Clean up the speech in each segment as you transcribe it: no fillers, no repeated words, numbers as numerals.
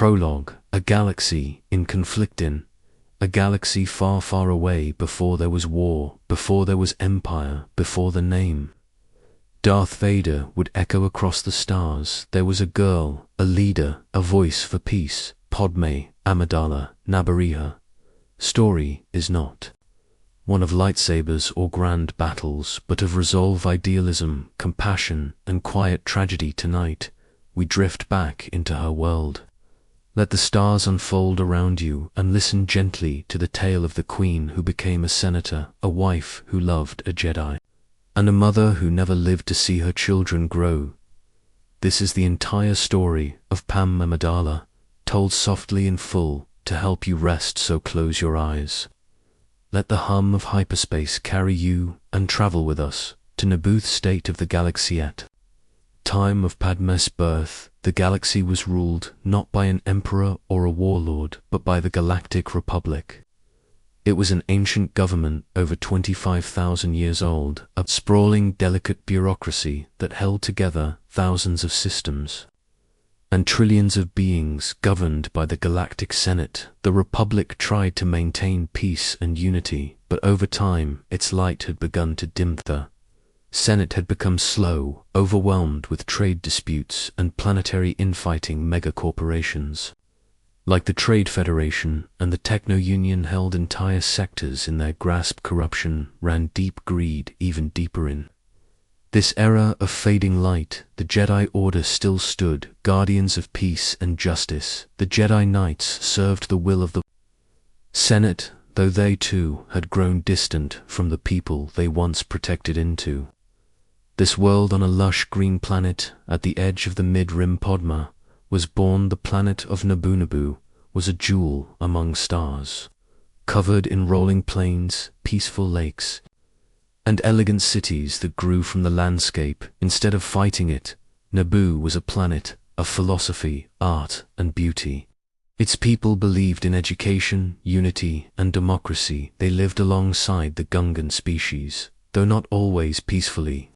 Prologue, a galaxy in conflicting, a galaxy far, far away before there was war, before there was empire, before the name Darth Vader would echo across the stars. There was a girl, a leader, a voice for peace, Padmé Amidala, Naboo. Story is not one of lightsabers or grand battles, but of resolve, idealism, compassion, and quiet tragedy. Tonight, we drift back into her world. Let the stars unfold around you and listen gently to the tale of the queen who became a senator, a wife who loved a Jedi, and a mother who never lived to see her children grow. This is the entire story of Padmé Amidala, told softly and full to help you rest, so close your eyes. Let the hum of hyperspace carry you and travel with us to Naboo's state of the galaxy. At time of Padmé's birth, the galaxy was ruled not by an emperor or a warlord, but by the Galactic Republic. It was an ancient government over 25,000 years old, a sprawling, delicate bureaucracy that held together thousands of systems and trillions of beings governed by the Galactic Senate. The Republic tried to maintain peace and unity, but over time its light had begun to dim. The Senate had become slow, overwhelmed with trade disputes and planetary infighting. Megacorporations like the Trade Federation and the Techno-Union held entire sectors in their grasp. Corruption ran deep, greed even deeper. In this era of fading light, the Jedi Order still stood, guardians of peace and justice. The Jedi Knights served the will of the Senate, though they too had grown distant from the people they once protected. Into this world, on a lush green planet at the edge of the mid-rim Padmé, was born the planet of Naboo. Naboo was a jewel among stars, covered in rolling plains, peaceful lakes, and elegant cities that grew from the landscape. Instead of fighting it, Naboo was a planet of philosophy, art, and beauty. Its people believed in education, unity, and democracy. They lived alongside the Gungan species, though not always peacefully.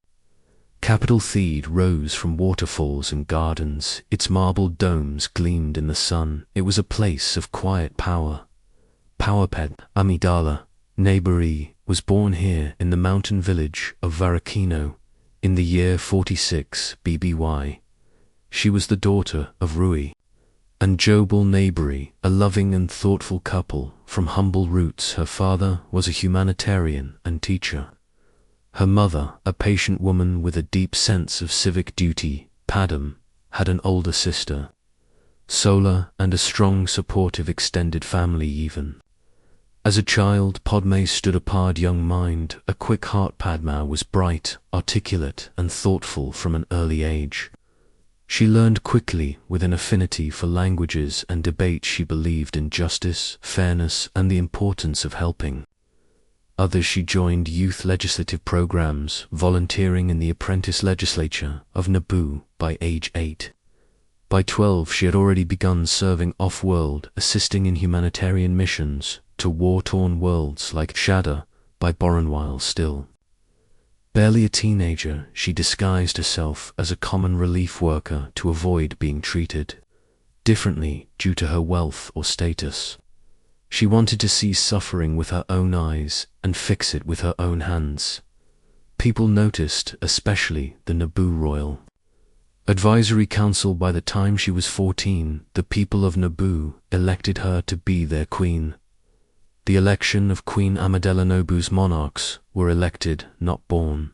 Capital Theed rose from waterfalls and gardens. Its marble domes gleamed in the sun. It was a place of quiet power. Padmé Amidala, Naboo, was born here in the mountain village of Varakino in the year 46 BBY. She was the daughter of Rui and Jobal Naboo, a loving and thoughtful couple from humble roots. Her father was a humanitarian and teacher. Her mother, a patient woman with a deep sense of civic duty. Padmé had an older sister, Sola, and a strong, supportive extended family. Even as a child, Padmé stood apart. Young mind, a quick heart. Padmé was bright, articulate, and thoughtful from an early age. She learned quickly with an affinity for languages and debate. She believed in justice, fairness, and the importance of helping others. She joined youth legislative programs, volunteering in the apprentice legislature of Naboo by age 8. By 12, she had already begun serving off-world, assisting in humanitarian missions to war-torn worlds like Shadda by Boronwile. Still barely a teenager, she disguised herself as a common relief worker to avoid being treated differently due to her wealth or status. She wanted to see suffering with her own eyes and fix it with her own hands. People noticed, especially the Naboo Royal Advisory Council. By the time she was 14, the people of Naboo elected her to be their queen. The election of Queen Amidala. Naboo's monarchs were elected, not born.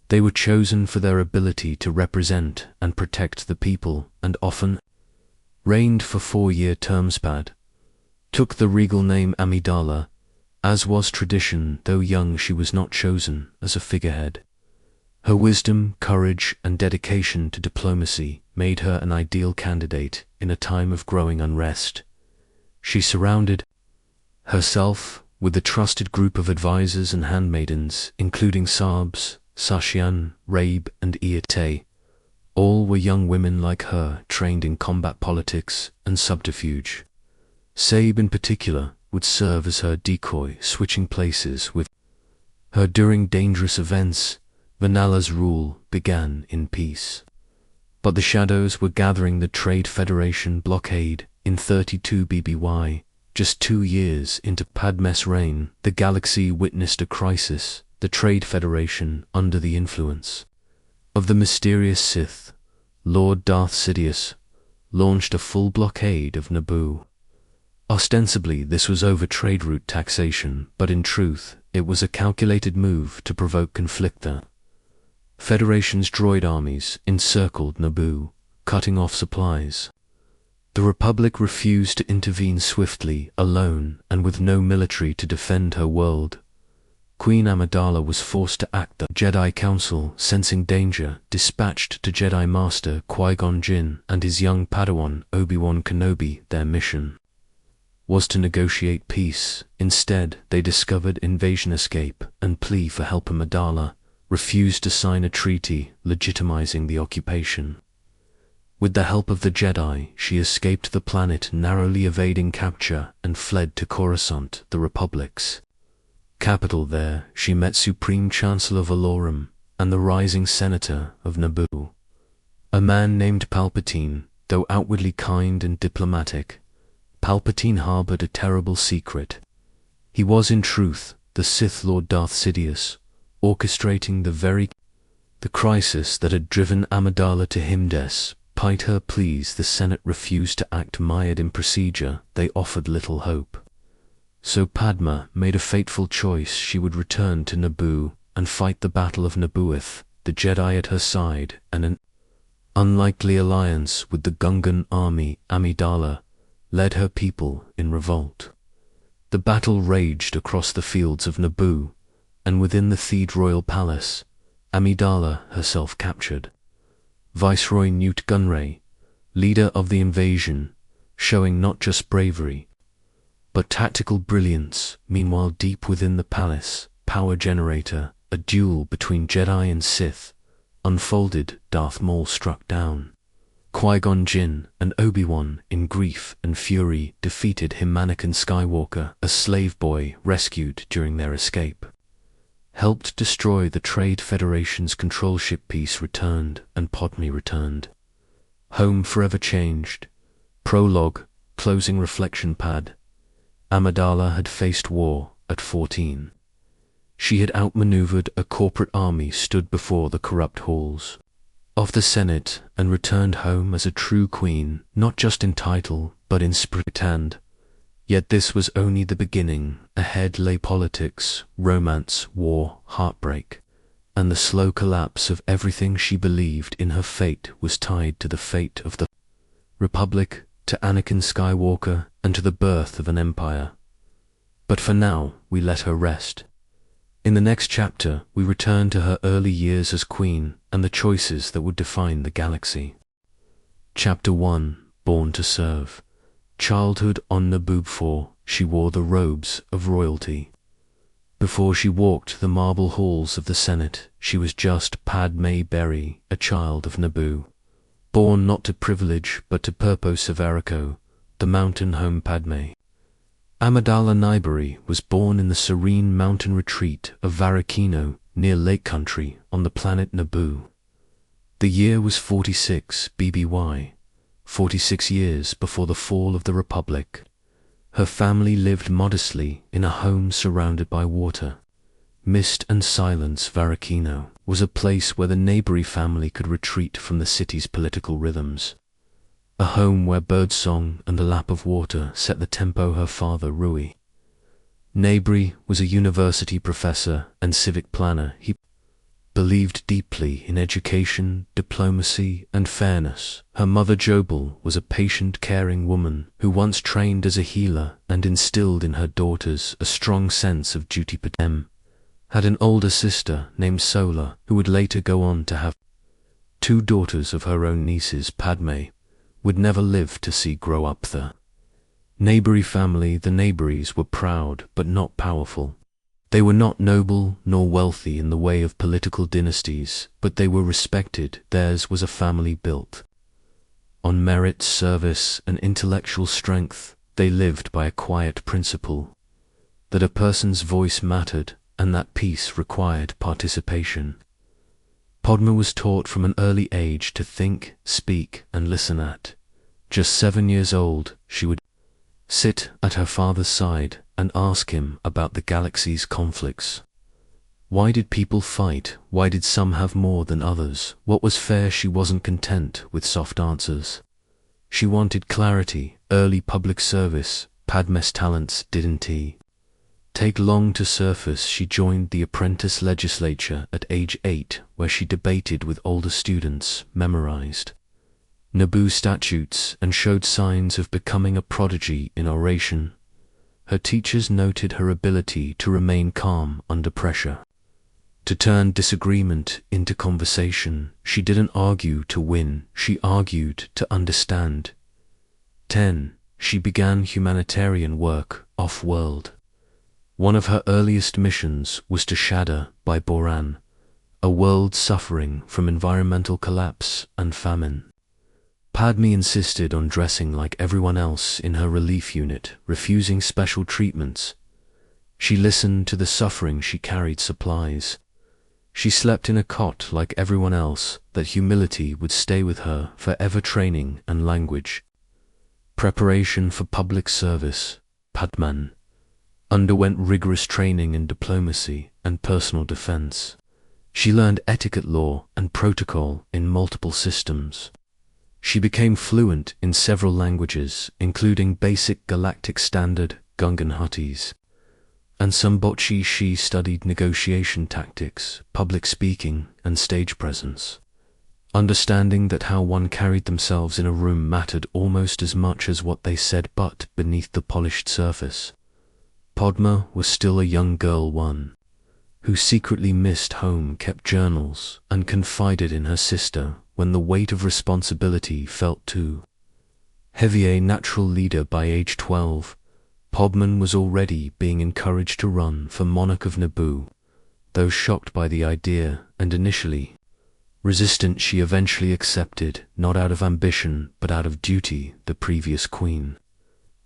They were chosen for their ability to represent and protect the people, and often reigned for 4-year terms. Padmé took the regal name Amidala, as was tradition. Though young, she was not chosen as a figurehead. Her wisdom, courage, and dedication to diplomacy made her an ideal candidate in a time of growing unrest. She surrounded herself with a trusted group of advisors and handmaidens, including Sabs, Sashian, Rabe, and Iate. All were young women like her, trained in combat politics and subterfuge. Sabe, in particular, would serve as her decoy, switching places with her during dangerous events. Vanala's rule began in peace, but the shadows were gathering. The Trade Federation blockade in 32 BBY, just 2 years into Padmé's reign, the galaxy witnessed a crisis, the Trade Federation, under the influence of the mysterious Sith, Lord Darth Sidious, launched a full blockade of Naboo. Ostensibly, this was over trade route taxation, but in truth, it was a calculated move to provoke conflict there. Federation's droid armies encircled Naboo, cutting off supplies. The Republic refused to intervene swiftly, alone, and with no military to defend her world. Queen Amidala was forced to act. The Jedi Council, sensing danger, dispatched to Jedi Master Qui-Gon Jinn and his young Padawan Obi-Wan Kenobi. Their mission was to negotiate peace. Instead, they discovered invasion escape and plea for help. Amidala refused to sign a treaty legitimizing the occupation. With the help of the Jedi, she escaped the planet, narrowly evading capture, and fled to Coruscant, the Republic's capital. There, she met Supreme Chancellor Valorum and the rising senator of Naboo, a man named Palpatine. Though outwardly kind and diplomatic, Palpatine harbored a terrible secret. He was in truth the Sith Lord Darth Sidious, orchestrating the crisis that had driven Amidala to him. Despite her pleas, the Senate refused to act. Mired in procedure, they offered little hope. So Padmé made a fateful choice. She would return to Naboo and fight the Battle of Naboo with the Jedi at her side and an unlikely alliance with the Gungan army. Amidala led her people in revolt. The battle raged across the fields of Naboo, and within the Theed royal palace, Amidala herself captured Viceroy Newt Gunray, leader of the invasion, showing not just bravery, but tactical brilliance. Meanwhile, deep within the palace power generator, a duel between Jedi and Sith unfolded. Darth Maul struck down Qui-Gon Jinn, and Obi-Wan, in grief and fury, defeated him. Anakin Skywalker, a slave boy rescued during their escape, helped destroy the Trade Federation's control ship. Peace returned, and Padmé returned home forever changed. Prologue, closing reflection pad. Amidala had faced war at 14. She had outmaneuvered a corporate army, stood before the corrupt halls of the Senate, and returned home as a true queen, not just in title, but in spirit. And yet this was only the beginning. Ahead lay politics, romance, war, heartbreak, and the slow collapse of everything she believed in. Her fate was tied to the fate of the Republic, to Anakin Skywalker, and to the birth of an empire. But for now, we let her rest. In the next chapter, we return to her early years as queen and the choices that would define the galaxy. Chapter 1: Born to Serve. Childhood on Naboo. Before she wore the robes of royalty, before she walked the marble halls of the Senate, she was just Padmé Berry, a child of Naboo, born not to privilege but to purpose. Severico, the mountain home. Padmé Amidala Nyberry was born in the serene mountain retreat of Varakino, near Lake Country, on the planet Naboo. The year was 46 BBY, 46 years before the fall of the Republic. Her family lived modestly in a home surrounded by water, mist and silence. Varakino was a place where the Nyberry family could retreat from the city's political rhythms. A home where birdsong and the lap of water set the tempo. Her father, Rui Nyberry, was a university professor and civic planner. He believed deeply in education, diplomacy, and fairness. Her mother, Jobel, was a patient, caring woman who once trained as a healer and instilled in her daughters a strong sense of duty. Padmé had an older sister named Sola, who would later go on to have 2 daughters of her own. Nieces Padmé would never live to see grow up. The Nyberry family, the Nyberrys, were proud but not powerful. They were not noble nor wealthy in the way of political dynasties, but they were respected. Theirs was a family built on merit, service, and intellectual strength. They lived by a quiet principle that a person's voice mattered and that peace required participation. Padmé was taught from an early age to think, speak, and listen at Just 7 years old, she would sit at her father's side and ask him about the galaxy's conflicts. Why did people fight? Why did some have more than others? What was fair? She wasn't content with soft answers. She wanted clarity, early public service. Padmé's talents didn't take long to surface. She joined the apprentice legislature at age 8, where she debated with older students, memorized Naboo statutes, and showed signs of becoming a prodigy in oration. Her teachers noted her ability to remain calm under pressure, to turn disagreement into conversation. She didn't argue to win, she argued to understand. 10. She began humanitarian work off-world. One of her earliest missions was to Shaddar by Boran, a world suffering from environmental collapse and famine. Padmé insisted on dressing like everyone else in her relief unit, refusing special treatments. She listened to the suffering, she carried supplies. She slept in a cot like everyone else, that humility would stay with her forever. Training and language. Preparation for public service. Padmé underwent rigorous training in diplomacy and personal defense. She learned etiquette, law, and protocol in multiple systems. She became fluent in several languages, including basic Galactic Standard, Gungan Huttese, and some Bocce. She studied negotiation tactics, public speaking, and stage presence, understanding that how one carried themselves in a room mattered almost as much as what they said. But beneath the polished surface, Padmé was still a young girl, one who secretly missed home, kept journals, and confided in her sister when the weight of responsibility felt too heavy. A natural leader by age 12, Padmé was already being encouraged to run for monarch of Naboo. Though shocked by the idea and initially resistant, she eventually accepted, not out of ambition but out of duty. The previous queen,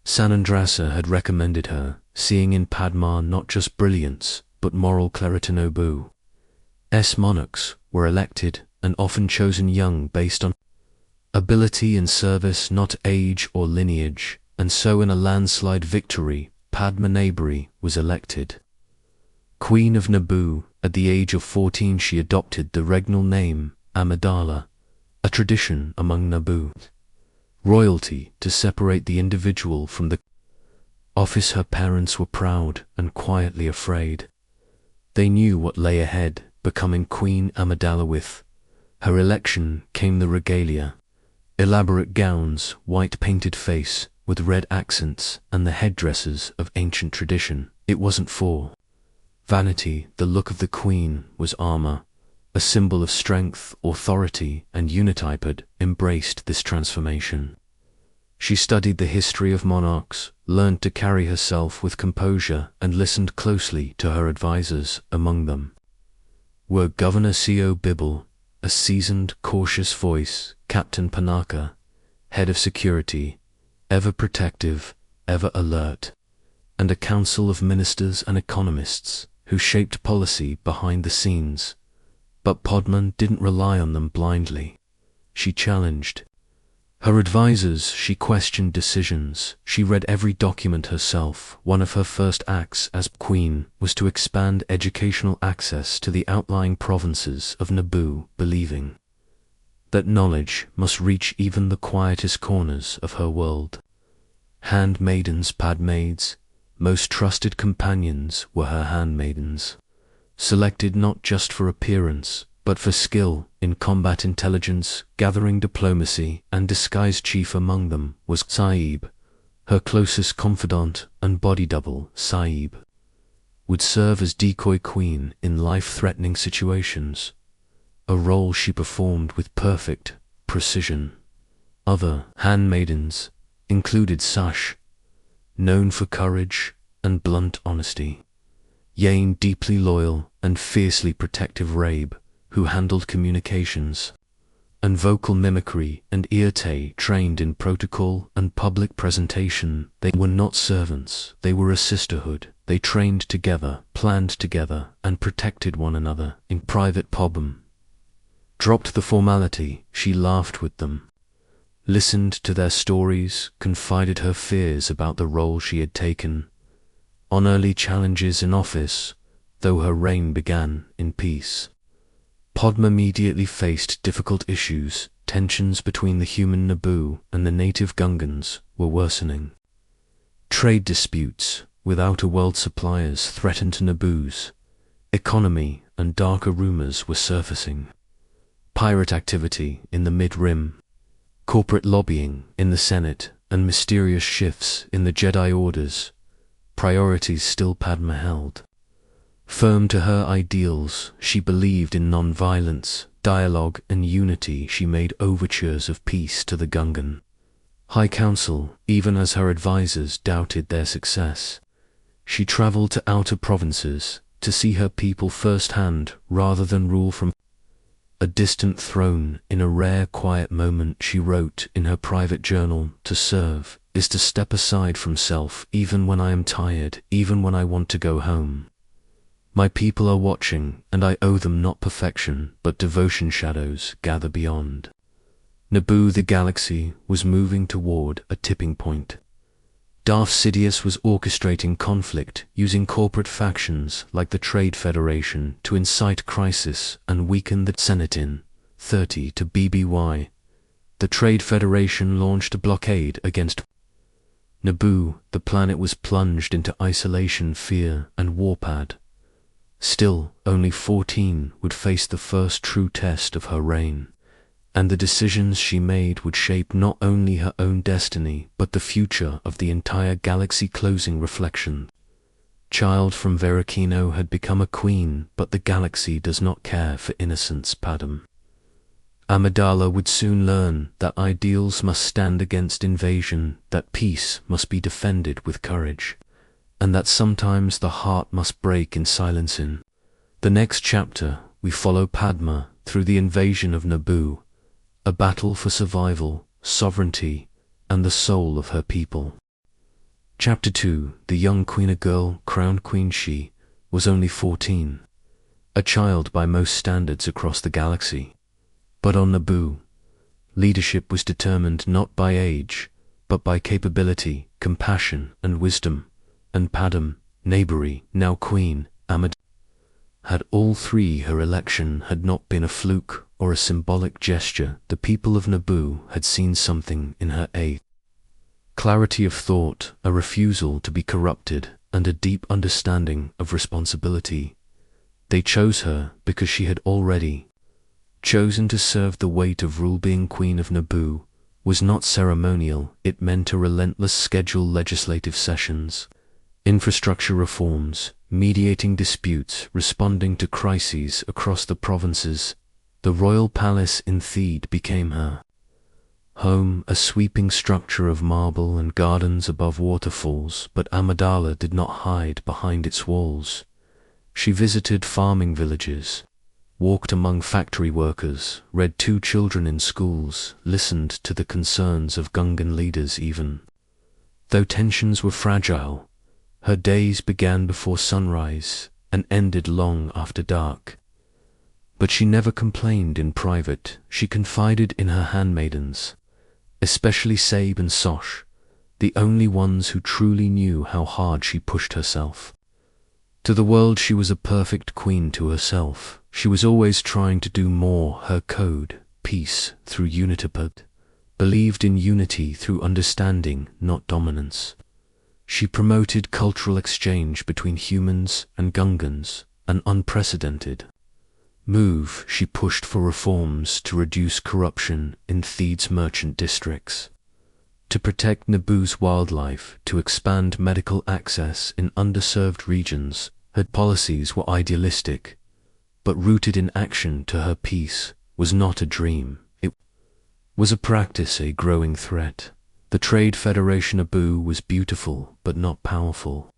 Sanandrasa, had recommended her, seeing in Padmé not just brilliance but moral clarity. Naboo's monarchs were elected and often chosen young based on ability and service, not age or lineage, and so in a landslide victory, Padmé Amidala was elected Queen of Naboo. At the age of 14 she adopted the regnal name Amidala, a tradition among Naboo royalty to separate the individual from the office. Her parents were proud and quietly afraid. They knew what lay ahead, becoming Queen Amidala. With her election came the regalia, elaborate gowns, white painted face with red accents, and the headdresses of ancient tradition. It wasn't for vanity. The look of the queen was armor, a symbol of strength, authority, and unity. Had embraced this transformation. She studied the history of monarchs, learned to carry herself with composure, and listened closely to her advisors. Among them were Governor Co. Bibble, a seasoned, cautious voice; Captain Panaka, head of security, ever protective, ever alert; and a council of ministers and economists who shaped policy behind the scenes. But Padmé didn't rely on them blindly. She challenged her advisors, she questioned decisions, she read every document herself. One of her first acts as queen was to expand educational access to the outlying provinces of Naboo, believing that knowledge must reach even the quietest corners of her world. Handmaidens, Padmaids, most trusted companions, were her handmaidens, selected not just for appearance but for skill in combat, intelligence, gathering, diplomacy, and disguise. Chief among them was Sahib, her closest confidant and body double. Sahib would serve as decoy queen in life-threatening situations, a role she performed with perfect precision. Other handmaidens included Sash, known for courage and blunt honesty; Yane, deeply loyal and fiercely protective; Rabe, who handled communications and vocal mimicry; and Irte, trained in protocol and public presentation. They were not servants, they were a sisterhood. They trained together, planned together, and protected one another in private. Padmé dropped the formality, she laughed with them. listened to their stories, confided her fears about the role she had taken on early challenges in office, though her reign began in peace. Padmé immediately faced difficult issues. Tensions between the human Naboo and the native Gungans were worsening. Trade disputes with outer world suppliers threatened Naboo's economy, and darker rumors were surfacing. Pirate activity in the Mid-Rim, corporate lobbying in the Senate, and mysterious shifts in the Jedi Orders, priorities still Padmé held. Firm to her ideals, she believed in non-violence, dialogue, and unity. She made overtures of peace to the Gungan High Council, even as her advisors doubted their success. She traveled to outer provinces to see her people firsthand rather than rule from a distant throne. In a rare quiet moment, she wrote in her private journal, "To serve is to step aside from self, even when I am tired, even when I want to go home. My people are watching, and I owe them not perfection, but devotion." Shadows gather beyond Naboo. The galaxy was moving toward a tipping point. Darth Sidious was orchestrating conflict, using corporate factions like the Trade Federation to incite crisis and weaken the Senate. In 30 to BBY, the Trade Federation launched a blockade against Naboo. The planet was plunged into isolation, fear, and warpad. Still, only 14 would face the first true test of her reign, and the decisions she made would shape not only her own destiny, but the future of the entire galaxy. Closing reflection. Child from Veracino had become a queen, but the galaxy does not care for innocence. Padmé Amidala would soon learn that ideals must stand against invasion, that peace must be defended with courage, and that sometimes the heart must break in silence. In the next chapter, we follow Padmé through the invasion of Naboo, a battle for survival, sovereignty, and the soul of her people. Chapter 2. The young queen. A girl, crowned queen, she was only 14, a child by most standards across the galaxy. But on Naboo, leadership was determined not by age, but by capability, compassion, and wisdom. And Padmé, Naboo, now Queen Amidala, had all three. Her election had not been a fluke or a symbolic gesture. The people of Naboo had seen something in her clarity of thought, a refusal to be corrupted, and a deep understanding of responsibility. They chose her because she had already chosen to serve the weight of rule. Being Queen of Naboo was not ceremonial. It meant a relentless schedule, legislative sessions, infrastructure reforms, mediating disputes, responding to crises across the provinces. The royal palace in Theed became her home, a sweeping structure of marble and gardens above waterfalls. But Amidala did not hide behind its walls. She visited farming villages, walked among factory workers, read to children in schools, listened to the concerns of Gungan leaders. Even though tensions were fragile, her days began before sunrise and ended long after dark. But she never complained in private. She confided in her handmaidens, especially Sabe and Sosh, the only ones who truly knew how hard she pushed herself. To the world she was a perfect queen. To herself, she was always trying to do more. Her code, peace through ENTIRE, believed in unity through understanding, not dominance. She promoted cultural exchange between humans and Gungans, an unprecedented move. She pushed for reforms to reduce corruption in Theed's merchant districts, to protect Naboo's wildlife, to expand medical access in underserved regions. Her policies were idealistic, but rooted in action. To her, peace was not a dream. It was a practice, a growing threat. The Trade Federation Naboo was beautiful, but not powerful.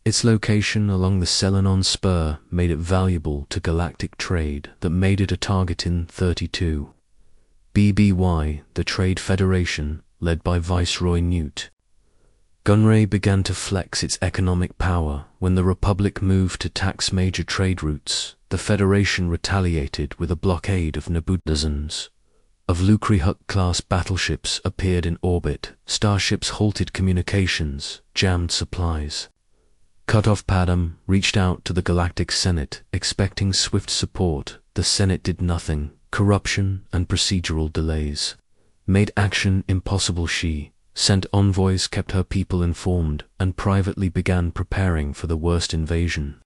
Its location along the Selenon Spur made it valuable to galactic trade that made it a target. In 32 BBY, the Trade Federation, led by Viceroy Newt Gunray, began to flex its economic power. When the Republic moved to tax major trade routes, the Federation retaliated with a blockade of Naboo. Dozens of Lucrehut-class battleships appeared in orbit. Starships halted communications, jammed supplies. Cut-off Padmé reached out to the Galactic Senate, expecting swift support. The Senate did nothing. Corruption and procedural delays made action impossible. She sent envoys, kept her people informed, and privately began preparing for the worst invasion.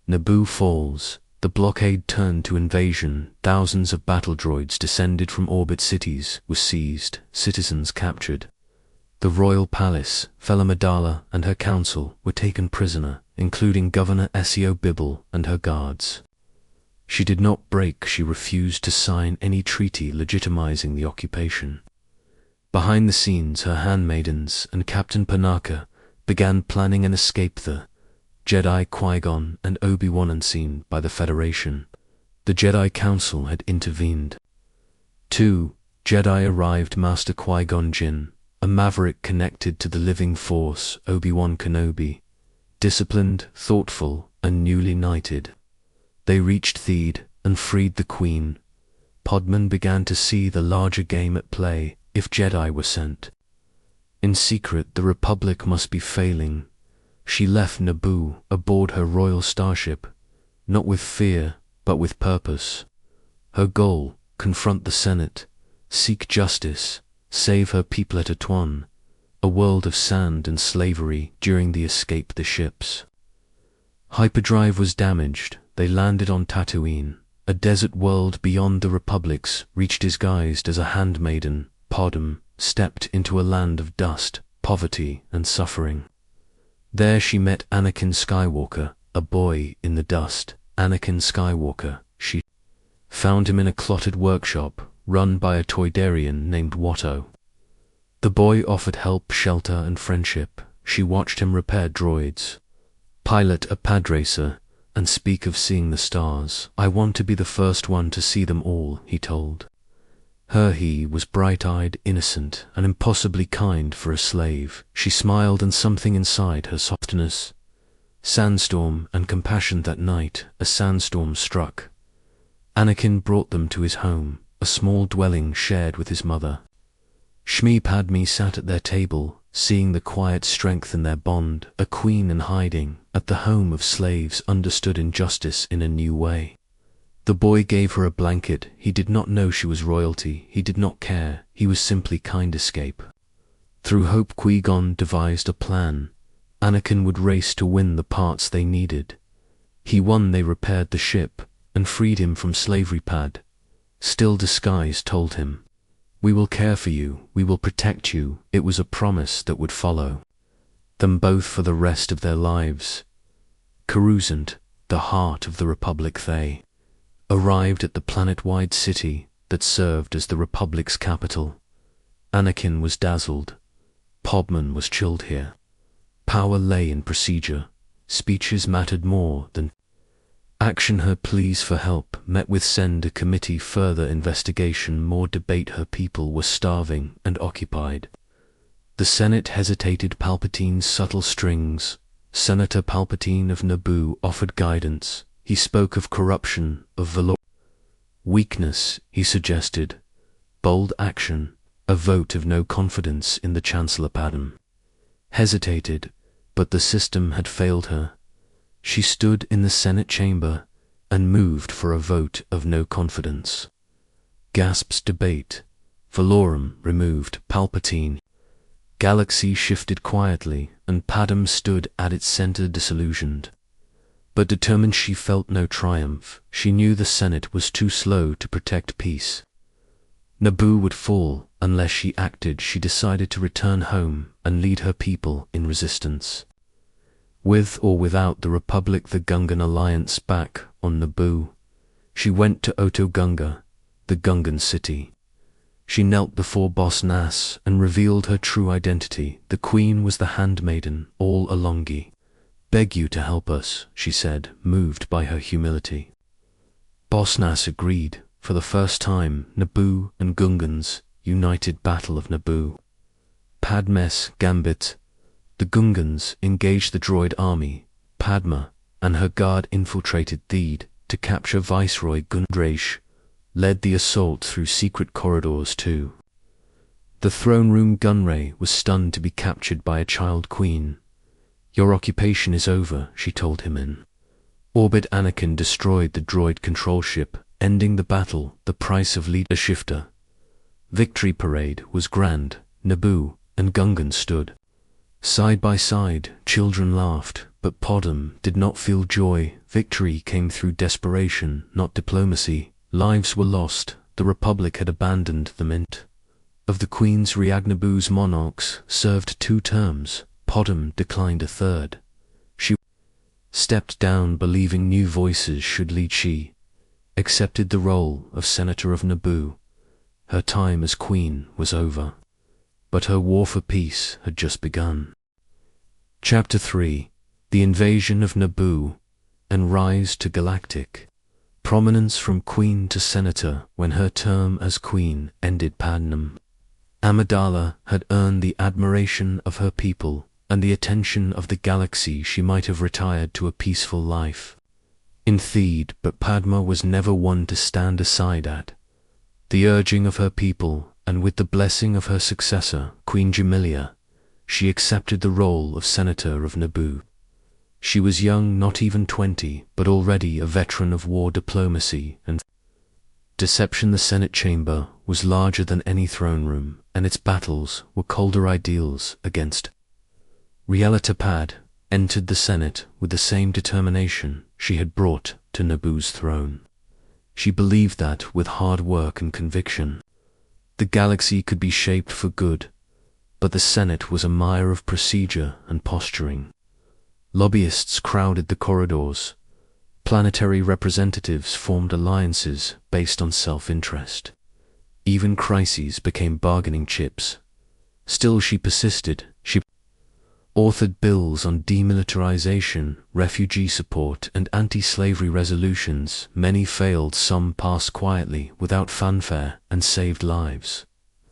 Naboo falls. The blockade turned to invasion. Thousands of battle droids descended from orbit. Cities were seized, citizens captured. The royal palace, Amidala, and her council were taken prisoner, including Governor Seo Bibble and her guards. She did not break. She refused to sign any treaty legitimizing the occupation. Behind the scenes, her handmaidens and Captain Panaka began planning an escape. The Jedi Qui-Gon and Obi-Wan unseen by the Federation. The Jedi Council had intervened. 2 Jedi arrived. Master Qui-Gon Jinn, a maverick connected to the living force. Obi-Wan Kenobi, disciplined, thoughtful, and newly knighted. They reached Theed and freed the Queen. Padmé began to see the larger game at play. If Jedi were sent in secret, the Republic must be failing. She left Naboo aboard her royal starship, not with fear, but with purpose. Her goal: confront the Senate, seek justice, save her people at Atuan, a world of sand and slavery. During the escape, the ship's hyperdrive was damaged. They landed on Tatooine, a desert world beyond the Republic's reach. Disguised as a handmaiden, Padmé stepped into a land of dust, poverty, and suffering. There she met Anakin Skywalker, a boy in the dust. Anakin Skywalker, she found him in a clotted workshop run by a Toydarian named Watto. The boy offered help, shelter, and friendship. She watched him repair droids, pilot a padracer, and speak of seeing the stars. "I want to be the first one to see them all," he told her. He was bright-eyed, innocent, and impossibly kind for a slave. She smiled, and something inside her softness, sandstorm, and compassion. That night, a sandstorm struck. Anakin brought them to his home, a small dwelling shared with his mother. Shmi Padmé sat at their table, seeing the quiet strength in their bond. A queen in hiding at the home of slaves understood injustice in a new way. The boy gave her a blanket. He did not know she was royalty. He did not care. He was simply kind. Escape. Through hope, Qui-Gon devised a plan. Anakin would race to win the parts they needed. He won. They repaired the ship and freed him from slavery. Still disguised, told him, "We will care for you. We will protect you." It was a promise that would follow them both for the rest of their lives. Coruscant, the heart of the Republic, they arrived at the planet-wide city that served as the Republic's capital. Anakin was dazzled. Padmé was chilled here. Power lay in procedure. Speeches mattered more than action. Her pleas for help met with send a committee, further investigation, more debate. Her people were starving and occupied. The Senate hesitated. Palpatine's subtle strings. Senator Palpatine of Naboo offered guidance. He spoke of corruption, of valor, weakness. He suggested bold action, a vote of no confidence in the Chancellor. Padmé hesitated, but the system had failed her. She stood in the Senate chamber and moved for a vote of no confidence. Gasps. Debate. Valorum removed. Palpatine. Galaxy shifted quietly, and Padmé stood at its center, disillusioned, but determined. She felt no triumph. She knew the Senate was too slow to protect peace. Naboo would fall unless she acted. She decided to return home and lead her people in resistance. With or without the Republic, the Gungan alliance back on Naboo. She went to Oto Gunga, the Gungan city. She knelt before Boss Nass and revealed her true identity. The Queen was the handmaiden all alongi. "Beg you to help us," she said, moved by her humility. Boss Nass agreed. For the first time, Naboo and Gungans united. Battle of Naboo. Padmé's gambit. The Gungans engaged the droid army. Padmé and her guard infiltrated Theed to capture Viceroy Gundrash. led the assault through secret corridors too. The throne room gunray was stunned to be captured by a child queen. "Your occupation is over," she told him in orbit. Anakin destroyed the droid control ship, ending the battle, the price of leader shifter. Victory parade was grand. Naboo and Gungan stood side by side. Children laughed, but Padmé did not feel joy. Victory came through desperation, not diplomacy. Lives were lost. The Republic had abandoned the mint. Of the Queen's Naboo's monarchs served 2 terms. Padmé declined a 3rd. She stepped down, believing new voices should lead. She accepted the role of Senator of Naboo. Her time as Queen was over, but her war for peace had just begun. Chapter 3: The Invasion of Naboo and Rise to Galactic. Prominence from Queen to Senator. When her term as Queen ended, Padmé Amidala had earned the admiration of her people and the attention of the galaxy. She might have retired to a peaceful life in Theed, but Padmé was never one to stand aside at the urging of her people, and with the blessing of her successor, Queen Jamilia, she accepted the role of Senator of Naboo. She was young, not even 20, but already a veteran of war diplomacy and deception. The Senate chamber was larger than any throne room, and its battles were colder ideals against reality. Padmé entered the Senate with the same determination she had brought to Naboo's throne. She believed that, with hard work and conviction, the galaxy could be shaped for good, but the Senate was a mire of procedure and posturing. Lobbyists crowded the corridors. Planetary representatives formed alliances based on self-interest. Even crises became bargaining chips. Still she persisted. She authored bills on demilitarization, refugee support, and anti-slavery resolutions. Many failed, some passed quietly, without fanfare, and saved lives.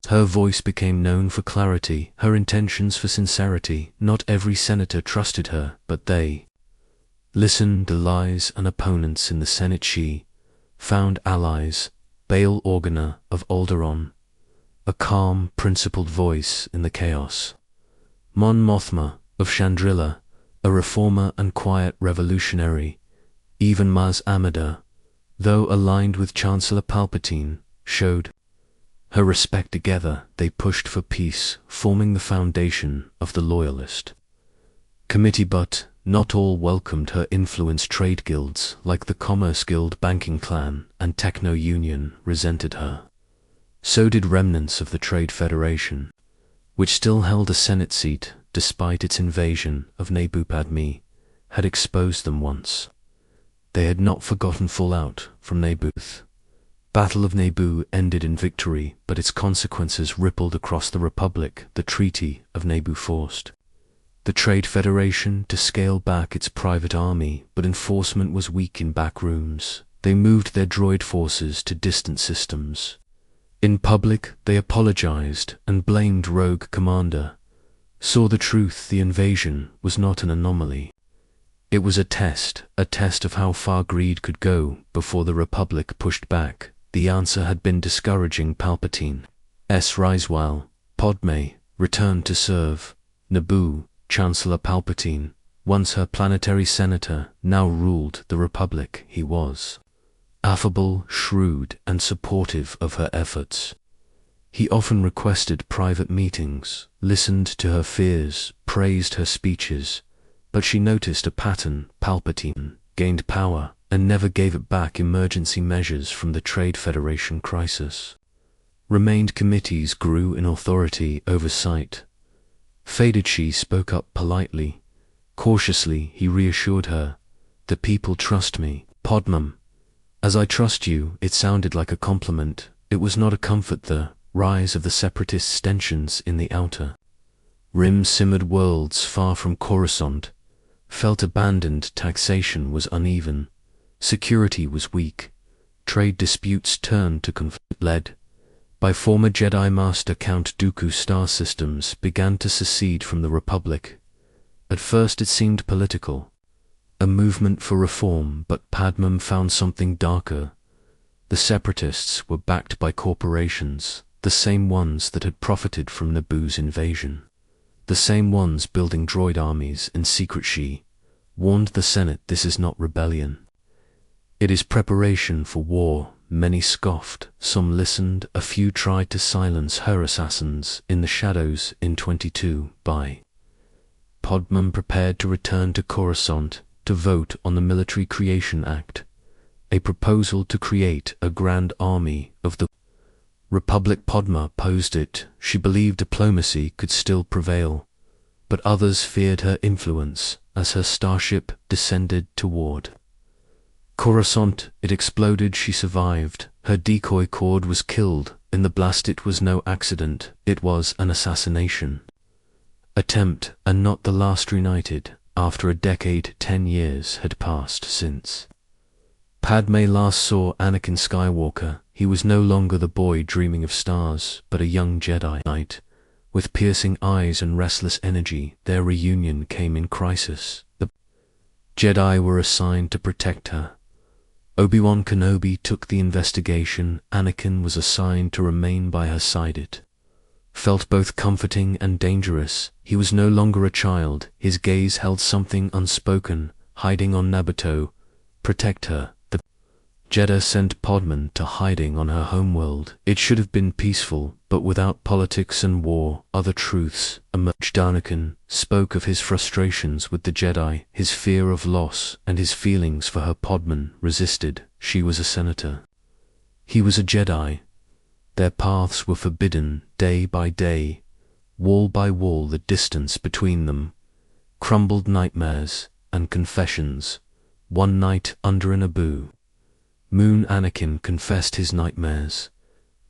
Her voice became known for clarity, her intentions for sincerity. Not every senator trusted her, but they listened to lies and opponents. In the Senate she found allies. Bail Organa of Alderaan, a calm, principled voice in the chaos. Mon Mothma of Chandrila, a reformer and quiet revolutionary. Even Maz Amida, though aligned with Chancellor Palpatine, showed her respect. Together they pushed for peace, forming the foundation of the Loyalist Committee. But not all welcomed her influence. Trade guilds like the Commerce Guild, Banking Clan, and Techno Union resented her. So did remnants of the Trade Federation, which still held a Senate seat despite its invasion of Naboo. Padmé had exposed them once. They had not forgotten fallout from Naboo. Battle of Naboo ended in victory, but its consequences rippled across the Republic. The Treaty of Naboo forced the Trade Federation to scale back its private army, but enforcement was weak in back rooms. They moved their droid forces to distant systems. In public, they apologized and blamed Rogue Commander. Saw the truth: the invasion was not an anomaly. It was a test of how far greed could go before the Republic pushed back. The answer had been discouraging. Palpatine's rise while Padmé returned to serve Naboo. Chancellor Palpatine, once her planetary senator, now ruled the Republic. He was affable, shrewd, and supportive of her efforts. He often requested private meetings, listened to her fears, praised her speeches, but she noticed a pattern. Palpatine gained power and never gave it back. Emergency measures from the Trade Federation crisis remained. Committees grew in authority, oversight faded. She spoke up politely. Cautiously, he reassured her. "The people trust me, Padmé. As I trust you." It sounded like a compliment. It was not a comfort. The rise of the separatist tensions in the outer rim simmered. Worlds far from Coruscant felt abandoned. Taxation was uneven. Security was weak. Trade disputes turned to conflict. Led by former Jedi Master Count Dooku, star systems began to secede from the Republic. At first it seemed political, a movement for reform, but Padmé found something darker. The Separatists were backed by corporations, the same ones that had profited from Naboo's invasion. The same ones building droid armies in secret. She warned the Senate, this is not rebellion. It is preparation for war. Many scoffed, some listened, a few tried to silence her assassins in the shadows. In 22, by Padmé prepared to return to Coruscant to vote on the Military Creation Act, a proposal to create a grand army of the Republic. Padmé opposed it. She believed diplomacy could still prevail, but others feared her influence as her starship descended toward Coruscant. It exploded. She survived. Her decoy cord was killed in the blast. It was no accident. It was an assassination attempt, and not the last. Reunited after a decade. 10 years had passed since Padmé last saw Anakin Skywalker. He was no longer the boy dreaming of stars, but a young Jedi Knight with piercing eyes and restless energy. Their reunion came in crisis. The Jedi were assigned to protect her. Obi-Wan Kenobi took the investigation. Anakin was assigned to remain by her side. It felt both comforting and dangerous. He was no longer a child. His gaze held something unspoken, hiding on Naboo. Protect her. The Jedi sent Padmé to hiding on her homeworld. It should have been peaceful, but without politics and war, other truths emerged. Anakin spoke of his frustrations with the Jedi, his fear of loss, and his feelings for her. Padmé resisted. She was a senator. He was a Jedi. Their paths were forbidden. Day by day, wall by wall, the distance between them crumbled. Nightmares and confessions. One night under a Naboo moon, Anakin confessed his nightmares,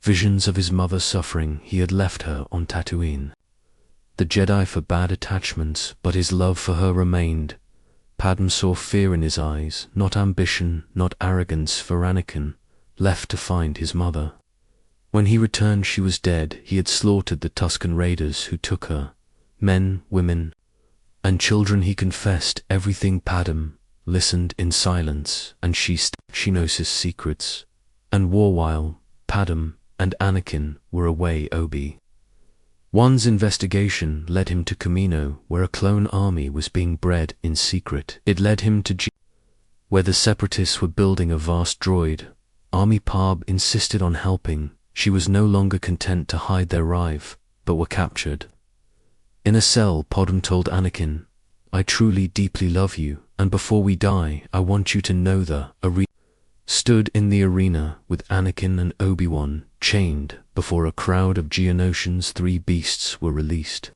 visions of his mother suffering. He had left her on Tatooine. The Jedi forbade attachments, but his love for her remained. Padmé saw fear in his eyes, not ambition, not arrogance. For Anakin left to find his mother. When he returned, she was dead. He had slaughtered the Tusken Raiders who took her, men, women, and children. He confessed everything. Padmé listened in silence, and she knows his secrets. And war while Padmé and Anakin were away. Obi-Wan's investigation led him to Kamino, where a clone army was being bred in secret. It led him to where the Separatists were building a vast droid army. Padmé insisted on helping. She was no longer content to hide their arrival, but were captured. In a cell, Padmé told Anakin, I truly, deeply love you, and before we die, I want you to know the arena. Stood in the arena with Anakin and Obi-Wan, chained before a crowd of Geonosians. 3 beasts were released.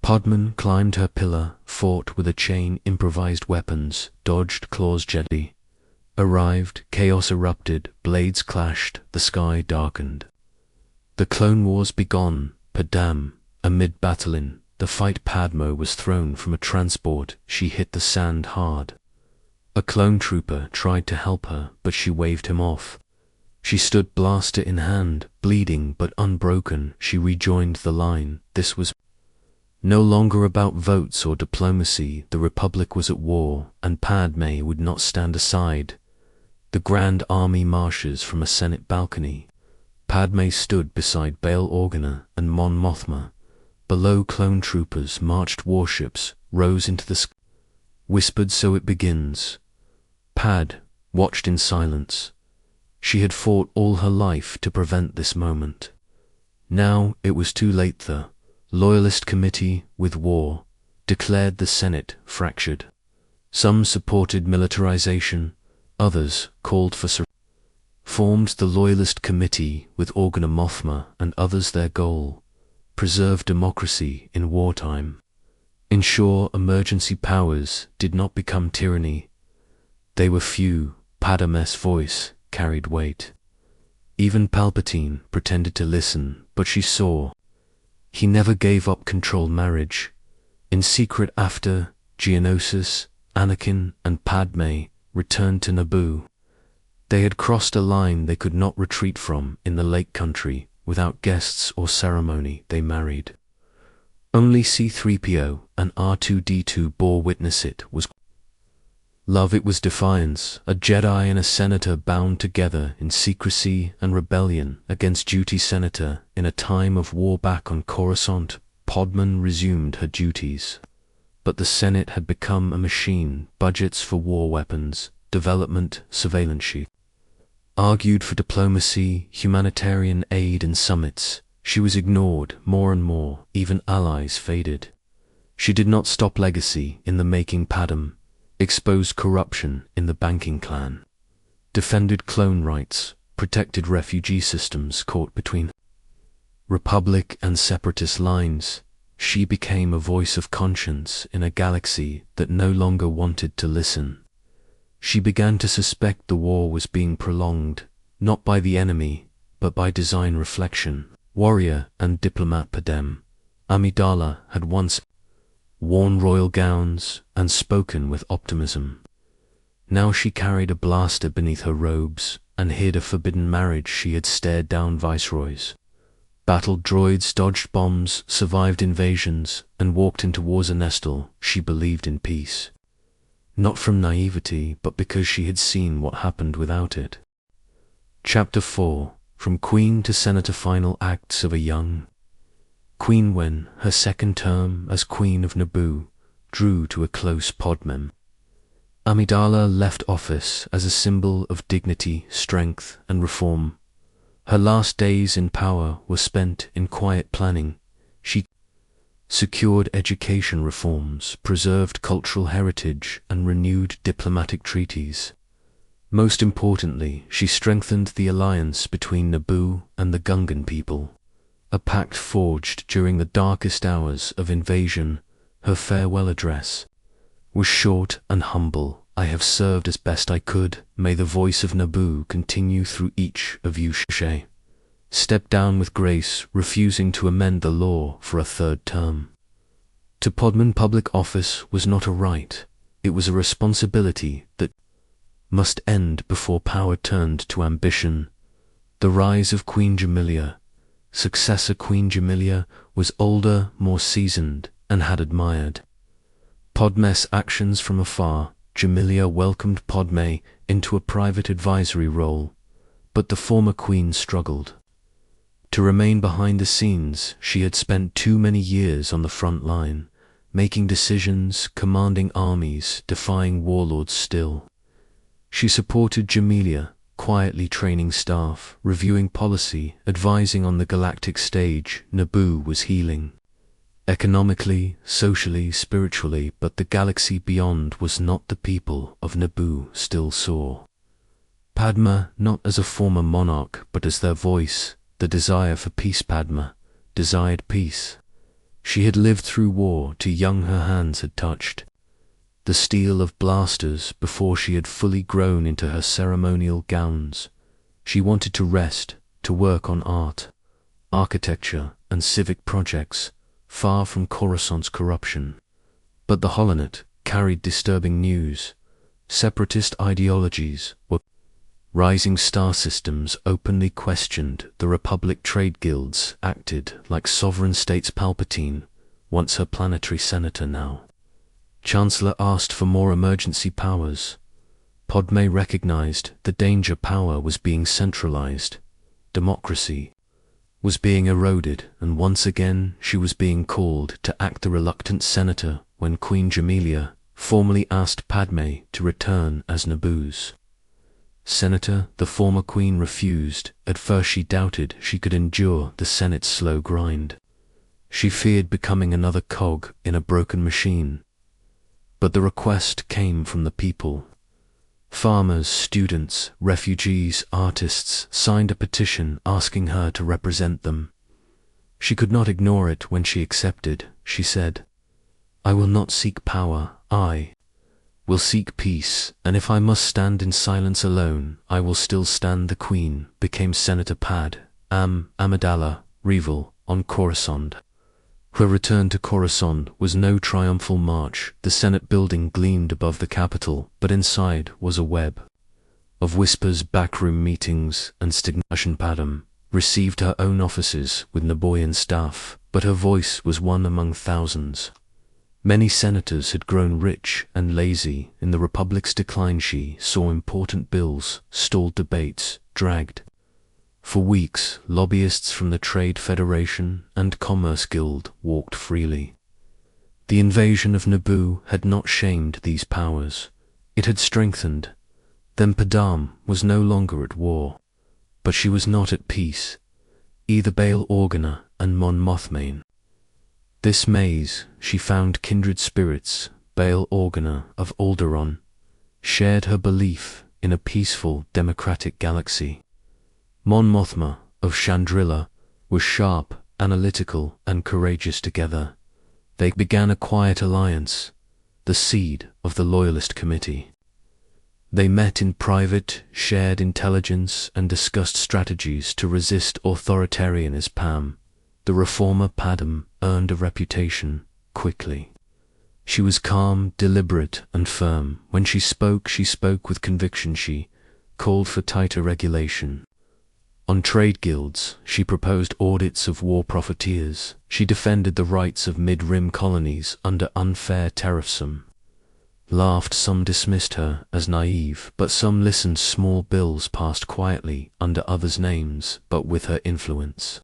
Padmé climbed her pillar, fought with a chain, improvised weapons, dodged claws. Jedi arrived, chaos erupted, blades clashed, the sky darkened. The Clone Wars begun. Padmé, amid battling the fight, Padmé was thrown from a transport. She hit the sand hard. A clone trooper tried to help her, but she waved him off. She stood, blaster in hand, bleeding but unbroken. She rejoined the line. This was no longer about votes or diplomacy. The Republic was at war, and Padmé would not stand aside. The Grand Army marches from a Senate balcony. Padmé stood beside Bail Organa and Mon Mothma. Below, clone troopers marched. Warships rose into the sky. Whispered, so it begins. Pad watched in silence. She had fought all her life to prevent this moment. Now it was too late. The Loyalist Committee, with war, declared the Senate fractured. Some supported militarization, others called for formed the Loyalist Committee with Organa, Mothma, and others. Their goal: preserve democracy in wartime. Ensure emergency powers did not become tyranny. They were few. Padmé's voice carried weight. Even Palpatine pretended to listen, but she saw. He never gave up control. Marriage in secret. After Geonosis, Anakin and Padmé returned to Naboo. They had crossed a line they could not retreat from. In the Lake Country, without guests or ceremony, they married. Only C-3PO and R2-D2 bore witness. It was Love it was defiance, a Jedi and a senator bound together in secrecy and rebellion against duty. Senator, in a time of war back on Coruscant, Padmé resumed her duties. But the Senate had become a machine, budgets for war weapons, development, surveillance. She argued for diplomacy, humanitarian aid and summits. She was ignored more and more, even allies faded. She did not stop legacy in the making. Padmé exposed corruption in the banking clan, defended clone rights, protected refugee systems caught between Republic and Separatist lines. She became a voice of conscience in a galaxy that no longer wanted to listen. She began to suspect the war was being prolonged, not by the enemy, but by design. Reflection. Warrior and diplomat Padmé Amidala had once worn royal gowns and spoken with optimism. Now she carried a blaster beneath her robes and hid a forbidden marriage. She had stared down viceroys, battled droids, dodged bombs, survived invasions, and walked into wars. Nestle, she believed in peace, not from naivety, but because she had seen what happened without it. Chapter 4. From Queen to Senator. Final acts of a young Queen. When her second term as Queen of Naboo drew to a close, Padmé Amidala left office as a symbol of dignity, strength, and reform. Her last days in power were spent in quiet planning. She secured education reforms, preserved cultural heritage, and renewed diplomatic treaties. Most importantly, she strengthened the alliance between Naboo and the Gungan people, a pact forged during the darkest hours of invasion. Her farewell address was short and humble. I have served as best I could. May the voice of Naboo continue through each of you. She stepped down with grace, refusing to amend the law for a third term. To Padmé, public office was not a right, it was a responsibility that must end before power turned to ambition. The rise of Queen Jamilia. Successor Queen Jamilia was older, more seasoned, and had admired Padmé's actions from afar. Jamilia welcomed Padmé into a private advisory role, but the former queen struggled to remain behind the scenes. She had spent too many years on the front line, making decisions, commanding armies, defying warlords. Still, she supported Jamilia, quietly training staff, reviewing policy, advising on the galactic stage. Naboo was healing, economically, socially, spiritually, but the galaxy beyond was not the people of Naboo still saw Padmé not as a former monarch, but as their voice, the desire for peace. Padmé desired peace. She had lived through war too young. Her hands had touched the steel of blasters before she had fully grown into her ceremonial gowns. She wanted to rest, to work on art, architecture, and civic projects, far from Coruscant's corruption. But the holonet carried disturbing news. Separatist ideologies were rising. Star systems openly questioned the Republic. Trade guilds acted like sovereign states. Palpatine, once her planetary senator, now Chancellor, asked for more emergency powers. Padmé recognized the danger. Power was being centralized. Democracy was being eroded, and once again she was being called to act. The reluctant senator, when Queen Jamilia formally asked Padmé to return as Naboo's senator, the former queen refused. At first she doubted she could endure the Senate's slow grind. She feared becoming another cog in a broken machine. But the request came from the people. Farmers, students, refugees, artists signed a petition asking her to represent them. She could not ignore it. When she accepted, she said, "I will not seek power, I will seek peace, and if I must stand in silence alone, I will still stand." The Queen became Senator Padmé Amidala Revel on Coruscant. Her return to Coruscant was no triumphal march. The Senate building gleamed above the capital, but inside was a web of whispers, backroom meetings, and stagnation. Padmé received her own offices with Naboyan staff, but her voice was one among thousands. Many senators had grown rich and lazy in the Republic's decline. She saw important bills, stalled debates, dragged. For weeks, lobbyists from the Trade Federation and Commerce Guild walked freely. The invasion of Naboo had not shamed these powers. It had strengthened them. Padmé was no longer at war, but she was not at peace. Either Bail Organa and Mon Mothma. This maze, she found kindred spirits. Bail Organa of Alderaan shared her belief in a peaceful, democratic galaxy. Mon Mothma of Chandrila was sharp, analytical, and courageous. Together, they began a quiet alliance, the seed of the Loyalist Committee. They met in private, shared intelligence, and discussed strategies to resist authoritarianism. The reformer Padmé earned a reputation quickly. She was calm, deliberate, and firm. When she spoke with conviction. She called for tighter regulation. On trade guilds, she proposed audits of war profiteers. She defended the rights of mid-rim colonies under unfair tariffs. Some dismissed her as naive, but some listened. Small bills passed quietly under others' names, but with her influence.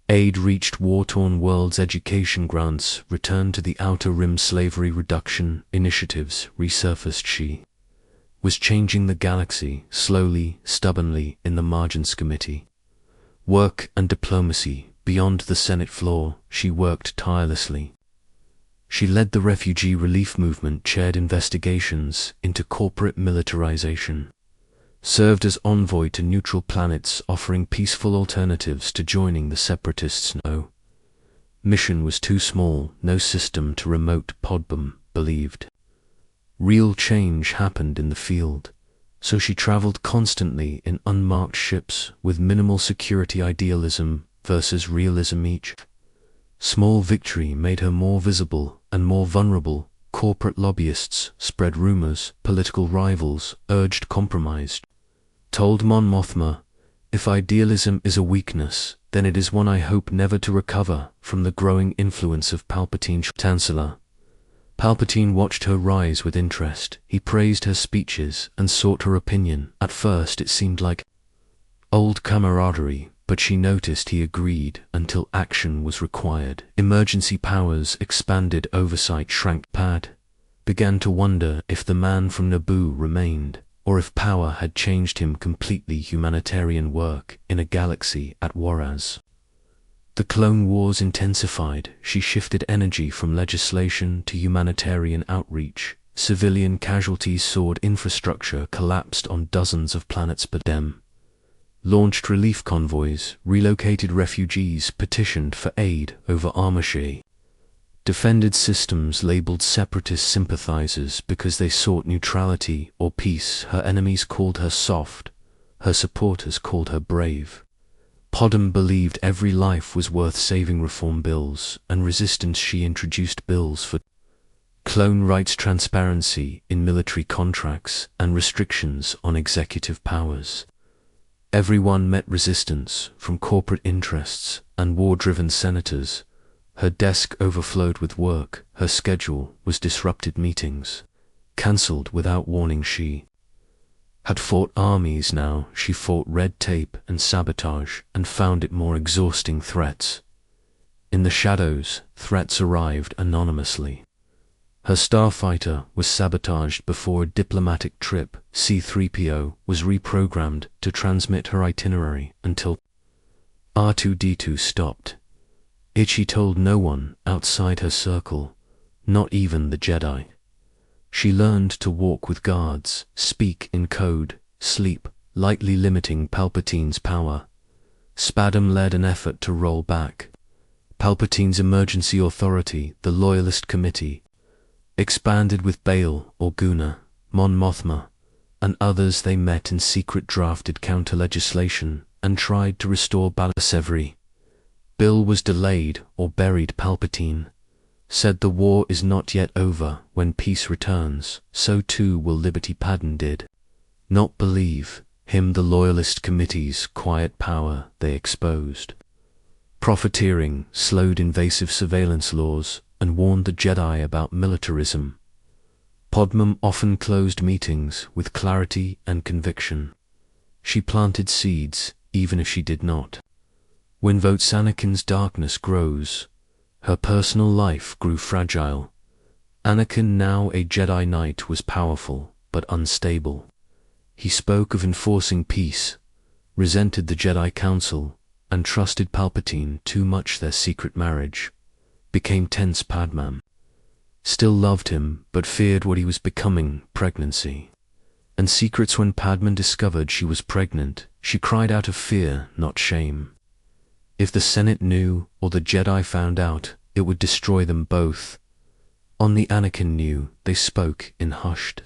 Aid reached war-torn worlds. Education grants returned to the outer rim. Slavery reduction initiatives resurfaced. She was changing the galaxy, slowly, stubbornly, in the Margins Committee. Work and diplomacy beyond the Senate floor. She worked tirelessly. She led the refugee relief movement, chaired investigations into corporate militarization, served as envoy to neutral planets, offering peaceful alternatives to joining the separatists. No mission was too small, no system too remote. Padmé believed real change happened in the field, so she traveled constantly in unmarked ships with minimal security. Idealism versus realism. Each small victory made her more visible and more vulnerable. Corporate lobbyists spread rumors, political rivals urged compromise. Told Mon Mothma, "If idealism is a weakness, then it is one I hope never to recover from the growing influence of Palpatine." Chancellor Palpatine watched her rise with interest. He praised her speeches and sought her opinion. At first it seemed like old camaraderie, but she noticed he agreed until action was required. Emergency powers expanded, oversight shrank. Pad began to wonder if the man from Naboo remained, or if power had changed him completely. Humanitarian work in a galaxy at Waraz. The Clone Wars intensified. She shifted energy from legislation to humanitarian outreach. Civilian casualties soared. Infrastructure collapsed on dozens of planets. Padmé launched relief convoys, relocated refugees, petitioned for aid over armistice, defended systems labeled separatist sympathizers because they sought neutrality or peace. Her enemies called her soft, her supporters called her brave. Padmé believed every life was worth saving. Reform bills and resistance. She introduced bills for clone rights, transparency in military contracts, and restrictions on executive powers. Everyone met resistance from corporate interests and war-driven senators. Her desk overflowed with work. Her schedule was disrupted. Meetings cancelled without warning. She had fought armies. Now she fought red tape and sabotage, and found it more exhausting. Threats in the shadows. Threats arrived anonymously. Her starfighter was sabotaged before a diplomatic trip. C-3PO was reprogrammed to transmit her itinerary until R2-D2 stopped. She told no one outside her circle, not even the Jedi. She learned to walk with guards, speak in code, sleep, lightly limiting Palpatine's power. Padmé led an effort to roll back Palpatine's emergency authority. The Loyalist Committee expanded with Bail Organa, Mon Mothma, and others. They met in secret, drafted counter-legislation, and tried to restore balance. Every bill was delayed or buried. Palpatine said the war is not yet over. When peace returns, so too will liberty. Padmé did not believe him. The Loyalist Committee's quiet power they exposed. Profiteering slowed invasive surveillance laws, and warned the Jedi about militarism. Padmé often closed meetings with clarity and conviction. She planted seeds, even if she did not. When Anakin's darkness grows, her personal life grew fragile. Anakin, now a Jedi Knight, was powerful but unstable. He spoke of enforcing peace, resented the Jedi Council, and trusted Palpatine too much. Their secret marriage became tense. Padmé still loved him, but feared what he was becoming: pregnancy and secrets. When Padmé discovered she was pregnant, she cried out of fear, not shame. If the Senate knew, or the Jedi found out, it would destroy them both. Only Anakin knew. They spoke in hushed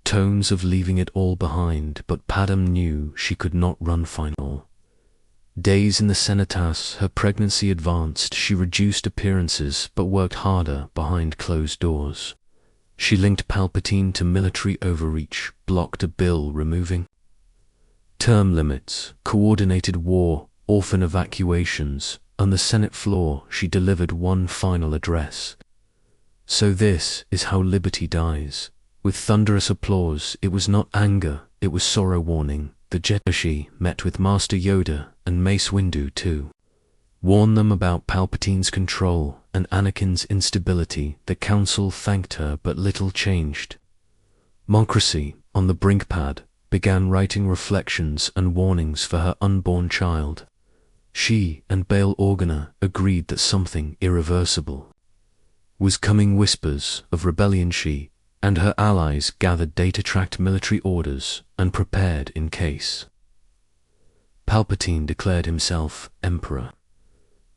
tones of leaving it all behind, but Padmé knew she could not run. Final days in the Senatus, her pregnancy advanced. She reduced appearances, but worked harder behind closed doors. She linked Palpatine to military overreach, blocked a bill removing term limits, coordinated war, orphan evacuations. On the Senate floor, she delivered one final address. So this is how liberty dies. With thunderous applause. It was not anger, it was sorrow. Warning. The Jedi met with Master Yoda and Mace Windu too. Warned them about Palpatine's control and Anakin's instability. The Council thanked her, but little changed. Moncracy, on the brink, began writing reflections and warnings for her unborn child. She and Bail Organa agreed that something irreversible was coming. Whispers of rebellion. She and her allies gathered data, tracked military orders, and prepared in case Palpatine declared himself emperor.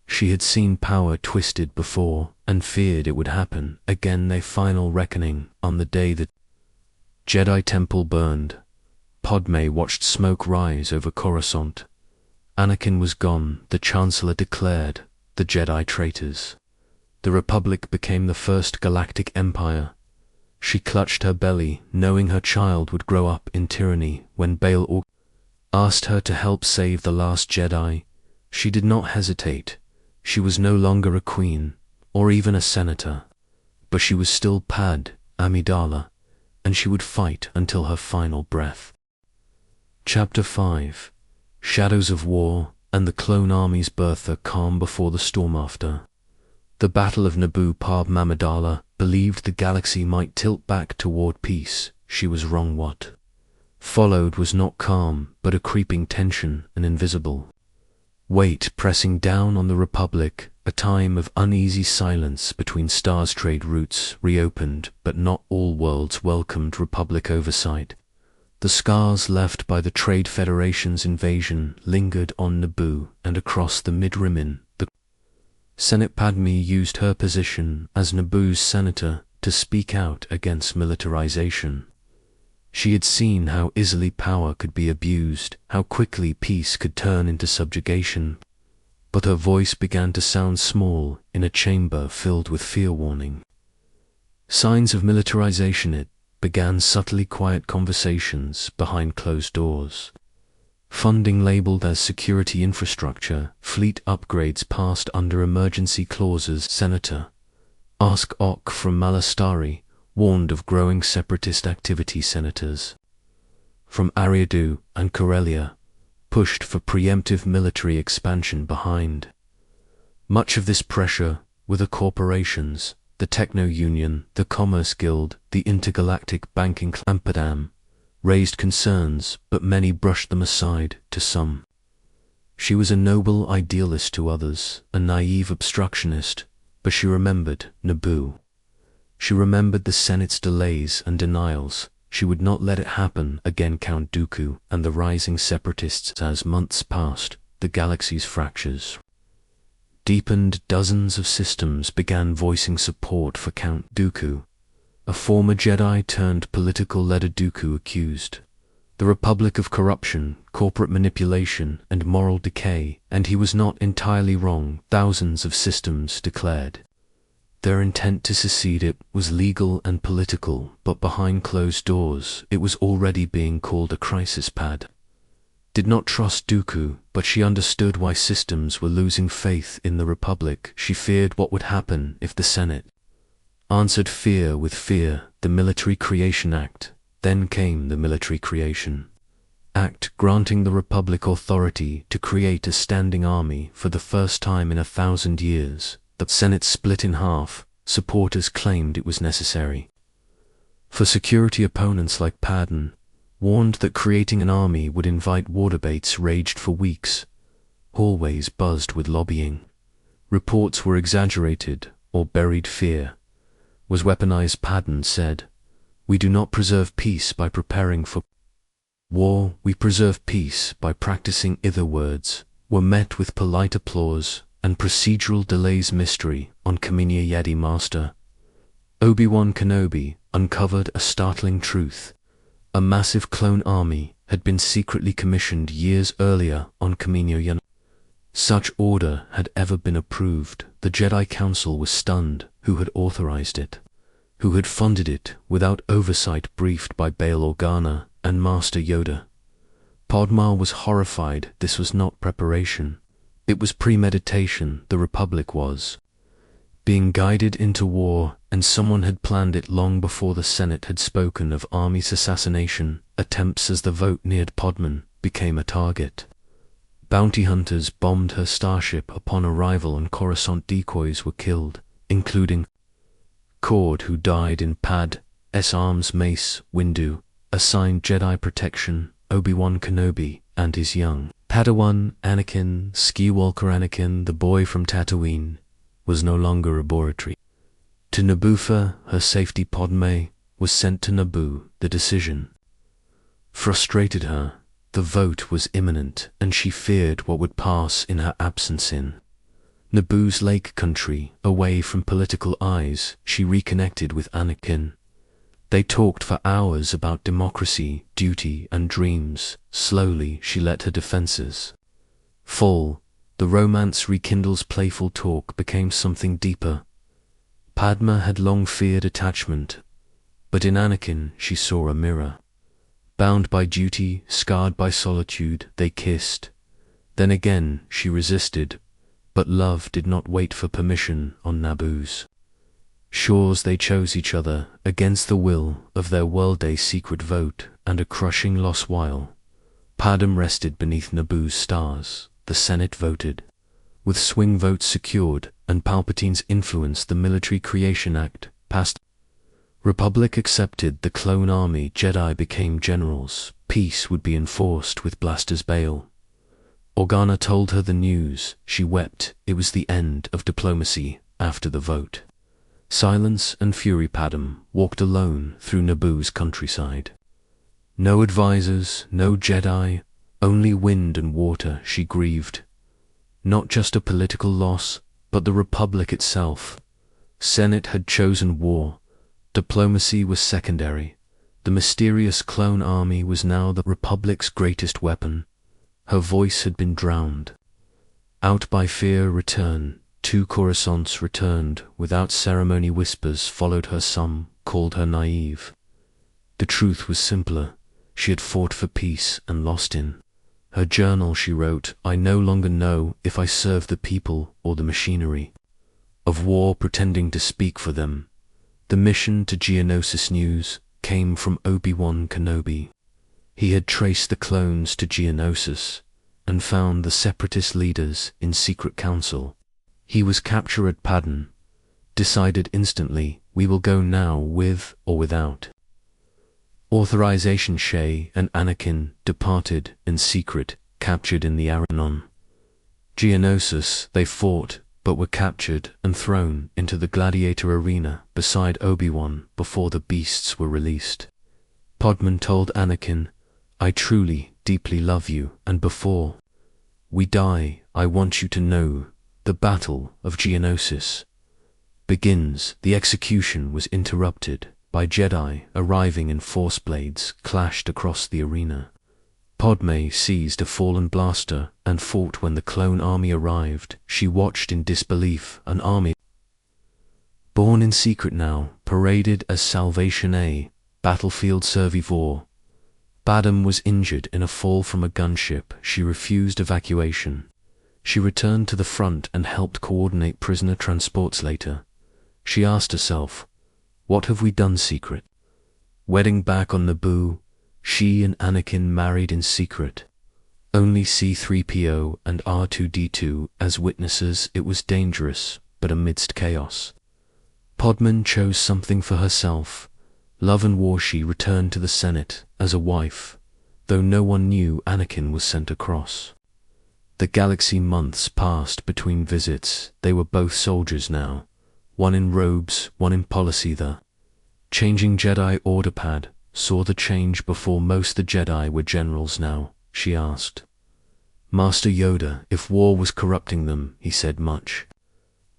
She had seen power twisted before and feared it would happen again. The final reckoning. On the day the Jedi Temple burned, Padmé watched smoke rise over Coruscant. Anakin was gone. The Chancellor declared the Jedi traitors. The Republic became the first galactic empire. She clutched her belly, knowing her child would grow up in tyranny. When Bail Organa asked her to help save the last Jedi, she did not hesitate. She was no longer a queen, or even a senator, but she was still Padmé Amidala, and she would fight until her final breath. Chapter 5. Shadows of War and the Clone Army's birth. A calm before the storm. After the Battle of Naboo, Padmé Amidala believed the galaxy might tilt back toward peace. She was wrong. What followed was not calm, but a creeping tension, an invisible weight pressing down on the Republic. A time of uneasy silence between stars. Trade routes reopened, but not all worlds welcomed Republic oversight. The scars left by the Trade Federation's invasion lingered on Naboo and across the Mid-Rim. The Senate. Padmé used her position as Naboo's senator to speak out against militarization. She had seen how easily power could be abused, how quickly peace could turn into subjugation. But her voice began to sound small in a chamber filled with fear. Warning signs of militarization. It began subtly, quiet conversations behind closed doors. Funding labeled as security infrastructure, fleet upgrades passed under emergency clauses. Senator Ask Ok from Malastari warned of growing separatist activity. Senators from Ariadu and Corellia pushed for preemptive military expansion. Behind much of this pressure were the corporations, the Techno Union, the Commerce Guild, the Intergalactic Banking Clan. Padmé raised concerns, but many brushed them aside. To some, she was a noble idealist; to others, a naive obstructionist. But she remembered Naboo. She remembered the Senate's delays and denials. She would not let it happen again. Count Dooku and the rising separatists. As months passed, the galaxy's fractures deepened. Dozens of systems began voicing support for Count Dooku. A former Jedi turned political leader. Dooku accused the Republic of corruption, corporate manipulation, and moral decay, and he was not entirely wrong. Thousands of systems declared their intent to secede. It was legal and political, but behind closed doors, it was already being called a crisis. Padmé did not trust Dooku, but she understood why systems were losing faith in the Republic. She feared what would happen if the Senate answered fear with fear. The Military Creation Act. Then came the Military Creation Act, granting the Republic authority to create a standing army for the first time in 1,000 years. The Senate split in half. Supporters claimed it was necessary for security. Opponents like Padmé warned that creating an army would invite war. Debates raged for weeks. Hallways buzzed with lobbying. Reports were exaggerated or buried. Fear was weaponized. Padmé said, "We do not preserve peace by preparing for war, we preserve peace by practicing." Either words were met with polite applause and procedural delays. Mystery on Kamino Yedi. Master Obi-Wan Kenobi uncovered a startling truth. A massive clone army had been secretly commissioned years earlier on Kamino Yedi. Such order had ever been approved. The Jedi Council was stunned. Who had authorized it? Who had funded it without oversight? Briefed by Bail Organa and Master Yoda. Padmé was horrified. This was not preparation. It was premeditation. The Republic was being guided into war, and someone had planned it long before the Senate had spoken of armies. Assassination attempts. As the vote neared, Padmé became a target. Bounty hunters bombed her starship upon arrival, and Coruscant decoys were killed, including Cord, who died in Pad's arms. Mace Windu assigned Jedi protection. Obi-Wan Kenobi and his young Padawan Anakin Skywalker. Anakin, the boy from Tatooine, was no longer arbitrary. To Naboo for her safety, Padmé was sent to Naboo. The decision frustrated her. The vote was imminent, and she feared what would pass in her absence. In Naboo's lake country, away from political eyes, she reconnected with Anakin. They talked for hours about democracy, duty, and dreams. Slowly, she let her defenses fall. The romance rekindles. Playful talk became something deeper. Padmé had long feared attachment, but in Anakin she saw a mirror. Bound by duty, scarred by solitude, they kissed. Then again she resisted, but love did not wait for permission on Naboo's shores. They chose each other against the will of their world. A secret vote and a crushing loss. While Padmé rested beneath Naboo's stars, the Senate voted. With swing votes secured and Palpatine's influence, the Military Creation Act passed. Republic accepted the clone army. Jedi became generals. Peace would be enforced with blasters. Bail Organa told her the news. She wept. It was the end of diplomacy. After the vote, silence and fury. Padmé walked alone through Naboo's countryside. No advisors, no Jedi, only wind and water. She grieved not just a political loss, but the Republic itself. Senate had chosen war. Diplomacy was secondary. The mysterious clone army was now the Republic's greatest weapon. Her voice had been drowned out by fear. Return. 2 Coruscants returned without ceremony. Whispers followed her. Some called her naive. The truth was simpler. She had fought for peace and lost. In her journal she wrote, "I no longer know if I serve the people or the machinery of war pretending to speak for them." The mission to Geonosis news came from Obi-Wan Kenobi. He had traced the clones to Geonosis and found the separatist leaders in secret council. He was captured. Padmé decided instantly, "We will go now, with or without authorization." Shay and Anakin departed in secret. Captured in the Aranon Geonosis, they fought, but were captured and thrown into the gladiator arena beside Obi-Wan before the beasts were released. Padmé told Anakin, "I truly, deeply love you, and before we die, I want you to know the Battle of Geonosis begins." The execution was interrupted by Jedi arriving in Force blades clashed across the arena. Padmé seized a fallen blaster and fought. When the clone army arrived, she watched in disbelief. An army born in secret now paraded as Salvation, a battlefield survivor. Padmé was injured in a fall from a gunship. She refused evacuation. She returned to the front and helped coordinate prisoner transports later. She asked herself, what have we done secret? Wedding back on Naboo, she and Anakin married in secret. Only C-3PO and R2-D2 as witnesses. It was dangerous, but amidst chaos. Padmé chose something for herself. Love and war. She returned to the Senate as a wife, though no one knew Anakin was sent across. The galaxy months passed between visits. They were both soldiers now, one in robes, one in policy. The changing Jedi Order. Pad saw the change before. Most the Jedi were generals now. She asked Master Yoda if war was corrupting them. He said much.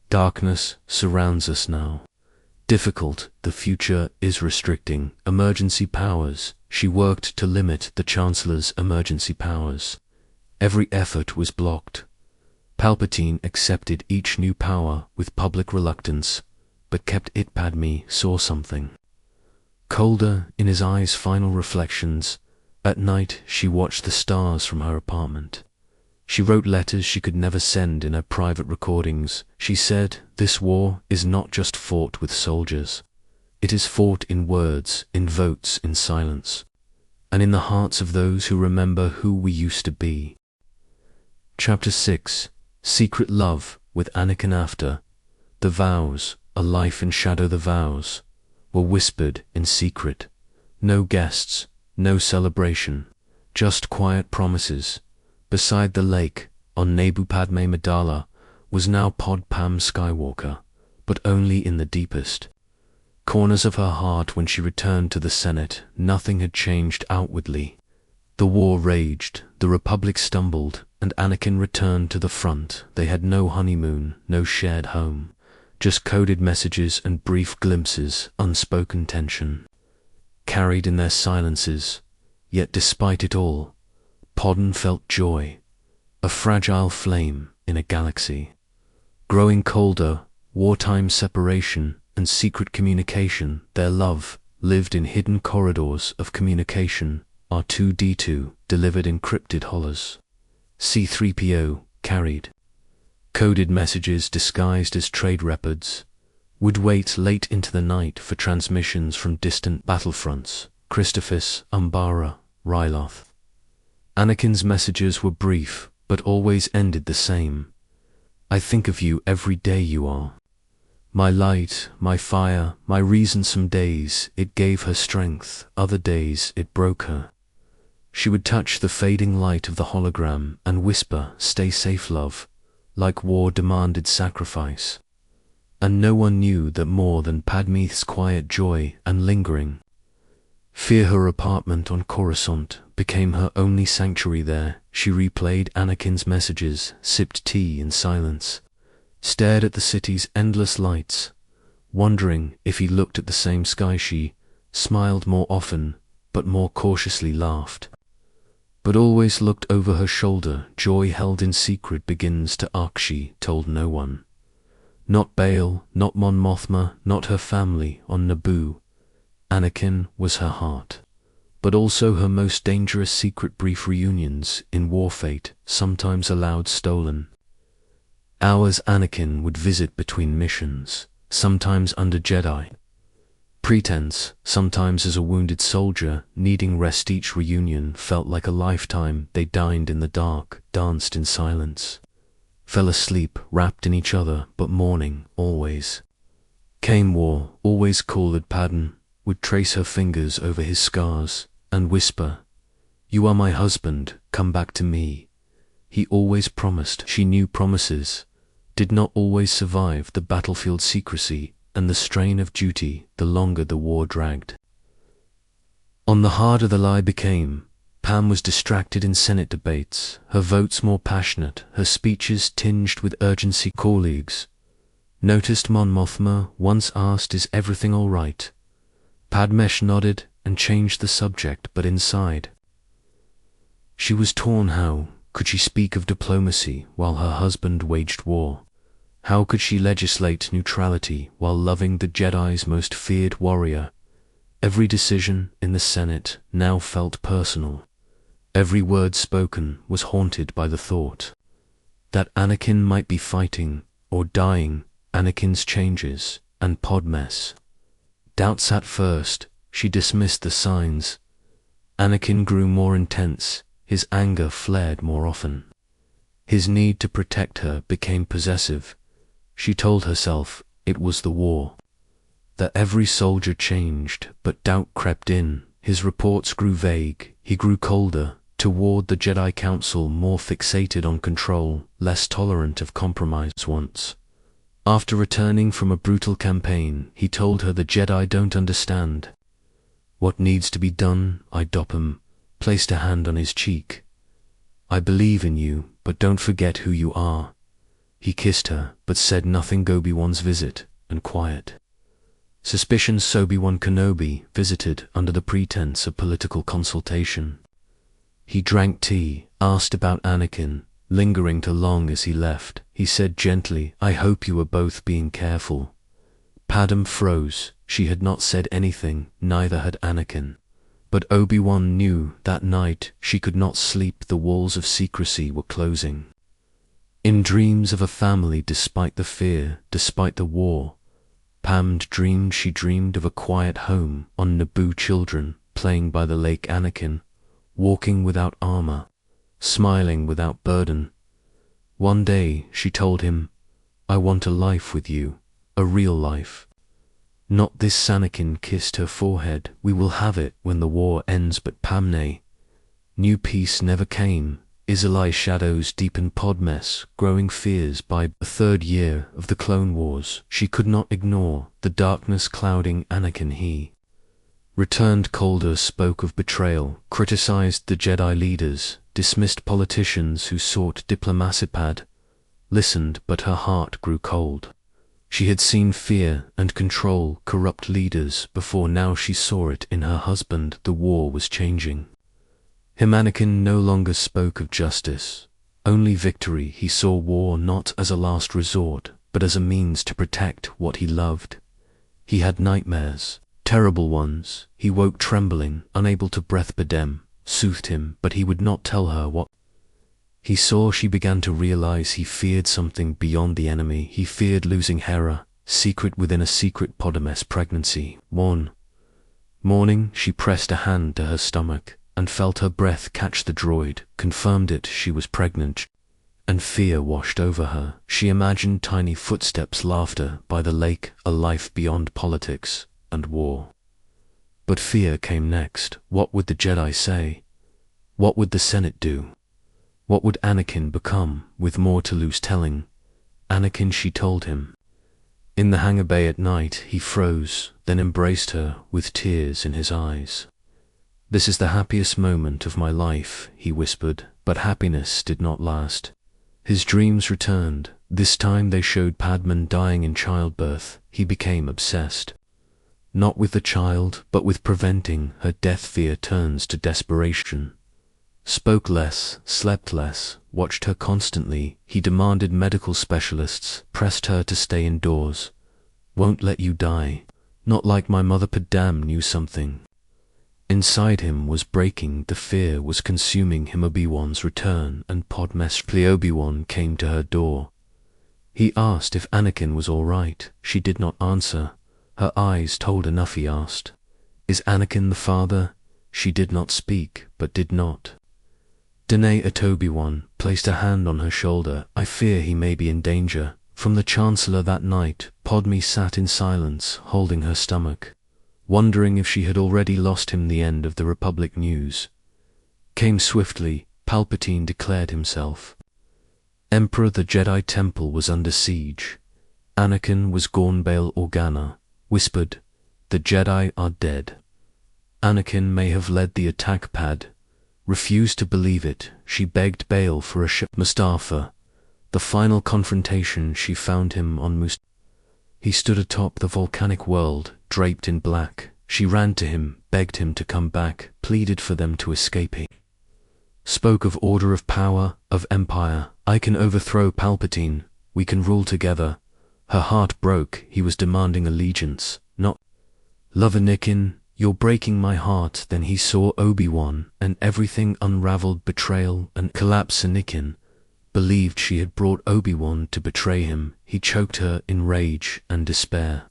Darkness surrounds us now. Difficult, the future is restricting. Emergency powers. She worked to limit the Chancellor's emergency powers. Every effort was blocked. Palpatine accepted each new power with public reluctance, but kept it. Padmé saw something colder in his eyes. Final reflections. At night, she watched the stars from her apartment. She wrote letters she could never send in her private recordings. She said, this war is not just fought with soldiers. It is fought in words, in votes, in silence, and in the hearts of those who remember who we used to be. Chapter 6. Secret Love with Anakin. After the vows, a life in shadow. The vows were whispered in secret. No guests, no celebration, just quiet promises. Beside the lake, on Naboo. Padmé Amidala was now Pod Pam Skywalker, but only in the deepest corners of her heart. When she returned to the Senate, nothing had changed outwardly. The war raged, the Republic stumbled, and Anakin returned to the front. They had no honeymoon, no shared home, just coded messages and brief glimpses, unspoken tension carried in their silences. Yet despite it all, Padmé felt joy, a fragile flame in a galaxy. Growing colder, wartime separation and secret communication. Their love lived in hidden corridors of communication. R2-D2 delivered encrypted holos. C-3PO carried coded messages disguised as trade records. Would wait late into the night for transmissions from distant battlefronts. Christophus, Umbara, Ryloth. Anakin's messages were brief, but always ended the same. I think of you every day. You are my light, my fire, my reason. Some days it gave her strength, other days it broke her. She would touch the fading light of the hologram and whisper, stay safe, love, like war demanded sacrifice. And no one knew that more than Padmé's quiet joy and lingering fear. Her apartment on Coruscant became her only sanctuary. There she replayed Anakin's messages, sipped tea in silence, stared at the city's endless lights, wondering if he looked at the same sky. She smiled more often, but more cautiously, laughed, but always looked over her shoulder. Joy held in secret begins to arc. She told no one. Not Bail, not Mon Mothma, not her family on Naboo. Anakin was her heart, but also her most dangerous secret. Brief reunions in Warfate, sometimes allowed, stolen hours. Anakin would visit between missions, sometimes under Jedi pretense, sometimes as a wounded soldier needing rest. Each reunion felt like a lifetime. They dined in the dark, danced in silence, fell asleep wrapped in each other, but morning always came. War always called. Padmé would trace her fingers over his scars and whisper, you are my husband, come back to me. He always promised. She knew promises did not always survive the battlefield. Secrecy and the strain of duty, the longer the war dragged. On the harder the lie became. Pam was distracted in Senate debates, her votes more passionate, her speeches tinged with urgency. Colleagues noticed. Mon Mothma once asked, is everything all right? Padmé nodded and changed the subject, but inside she was torn. How could she speak of diplomacy while her husband waged war? How could she legislate neutrality while loving the Jedi's most feared warrior? Every decision in the Senate now felt personal. Every word spoken was haunted by the thought that Anakin might be fighting or dying. Anakin's changes and Padmé's doubts. At first, she dismissed the signs. Anakin grew more intense, his anger flared more often. His need to protect her became possessive. She told herself it was the war. That every soldier changed, but doubt crept in. His reports grew vague, he grew colder toward the Jedi Council, more fixated on control, less tolerant of compromise. Once, after returning from a brutal campaign, he told her the Jedi don't understand what needs to be done. Dopham placed a hand on his cheek. I believe in you, but don't forget who you are. He kissed her, but said nothing. Obi-Wan's visit, and quiet suspicions. Obi-Wan Kenobi visited under the pretense of political consultation. He drank tea, asked about Anakin, lingering too long as he left. He said gently, I hope you are both being careful. Padmé froze. She had not said anything, neither had Anakin. But Obi-Wan knew that night she could not sleep. The walls of secrecy were closing. In dreams of a family, despite the fear, despite the war, Padmé dreamed. She dreamed of a quiet home on Naboo, children playing by the lake, Anakin walking without armor, smiling without burden. One day she told him, I want a life with you, a real life. Not this. Anakin kissed her forehead. We will have it when the war ends. But Padmé knew peace never came. Isolai's shadows deepened. Padmé's growing fears. By the third year of the Clone Wars, she could not ignore the darkness clouding Anakin. He returned colder, spoke of betrayal, criticized the Jedi leaders, dismissed politicians who sought diplomacy. Padmé listened, but her heart grew cold. She had seen fear and control corrupt leaders before. Now she saw it in her husband. The war was changing him. Anakin no longer spoke of justice, only victory. He saw war not as a last resort, but as a means to protect what he loved. He had nightmares, terrible ones. He woke trembling, unable to breathe. Padmé soothed him, but he would not tell her what he saw. She began to realize he feared something beyond the enemy. He feared losing Hera, secret within a secret. Padmé's pregnancy. One morning, she pressed a hand to her stomach and felt her breath catch the droid, confirmed it. She was pregnant, and fear washed over her. She imagined tiny footsteps, laughter by the lake, a life beyond politics and war. But fear came next. What would the Jedi say? What would the Senate do? What would Anakin become? With more to lose. Telling Anakin, she told him. In the hangar bay at night, he froze, then embraced her with tears in his eyes. This is the happiest moment of my life, he whispered, but happiness did not last. His dreams returned. This time they showed Padmé dying in childbirth. He became obsessed. Not with the child, but with preventing her death. Fear turns to desperation. Spoke less, slept less, watched her constantly. He demanded medical specialists, pressed her to stay indoors. Won't let you die. Not like my mother. Padmé knew something inside him was breaking. The fear was consuming him. Obi-Wan's return and Padmé's plea. Obi-Wan came to her door. He asked if Anakin was all right. She did not answer. Her eyes told enough. He asked, is Anakin the father? She did not speak, but did not deny it. Obi-Wan placed a hand on her shoulder. I fear he may be in danger. From the Chancellor. That night, Padmé sat in silence, holding her stomach, wondering if she had already lost him. The end of the Republic news came swiftly. Palpatine declared himself Emperor. The Jedi Temple was under siege. Anakin was gone. Bail Organa whispered, the Jedi are dead. Anakin may have led the attack. Padmé refused to believe it. She begged Bail for a ship. Mustafa. The final confrontation. She found him on Mustafa. He stood atop the volcanic world, draped in black. She ran to him, begged him to come back, pleaded for them to escape. He spoke of order, of power, of empire. I can overthrow Palpatine. We can rule together. Her heart broke. He was demanding allegiance, not love. Anakin, "You're breaking my heart." Then he saw Obi-Wan, and everything unraveled. Betrayal and collapse. Anakin believed she had brought Obi-Wan to betray him. He choked her in rage and despair.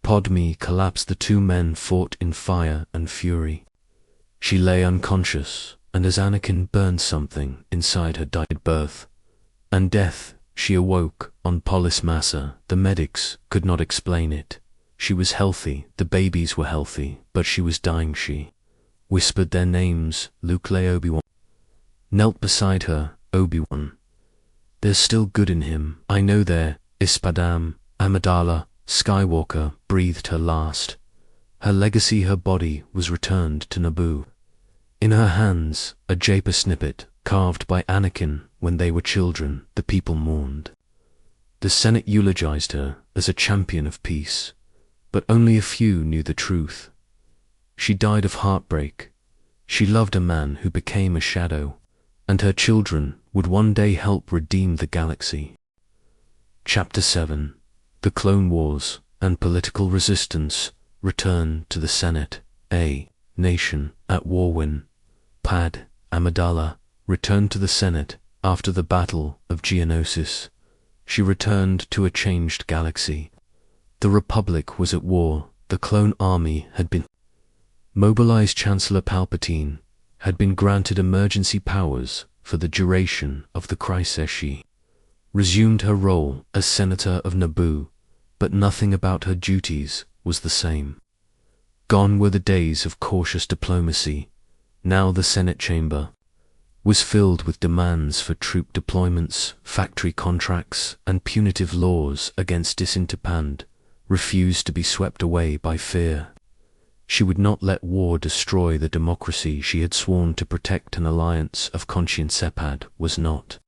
Padmé collapsed. The two men fought in fire and fury. She lay unconscious, and as Anakin burned something inside her died birth and death. She awoke on Polis Massa. The medics could not explain it. She was healthy, the babies were healthy, but she was dying. She whispered their names. Luke lay. Obi-Wan knelt beside her. "Obi-Wan, there's still good in him. I know there is." Padmé Amidala Skywalker breathed her last. Her legacy, her body, was returned to Naboo. In her hands, a Japa snippet, carved by Anakin when they were children. The people mourned. The Senate eulogized her as a champion of peace, but only a few knew the truth. She died of heartbreak. She loved a man who became a shadow, and her children would one day help redeem the galaxy. Chapter 7: The Clone Wars and Political Resistance return to the Senate. A nation at war. When Padmé Amidala returned to the Senate after the Battle of Geonosis, she returned to a changed galaxy. The Republic was at war. The clone army had been mobilized. Chancellor Palpatine had been granted emergency powers for the duration of the crisis. She resumed her role as Senator of Naboo, but nothing about her duties was the same. Gone were the days of cautious diplomacy. Now the Senate chamber was filled with demands for troop deployments, factory contracts, and punitive laws against disinterpand refused to be swept away by fear. She would not let war destroy the democracy she had sworn to protect. An alliance of conscience. Sepad was not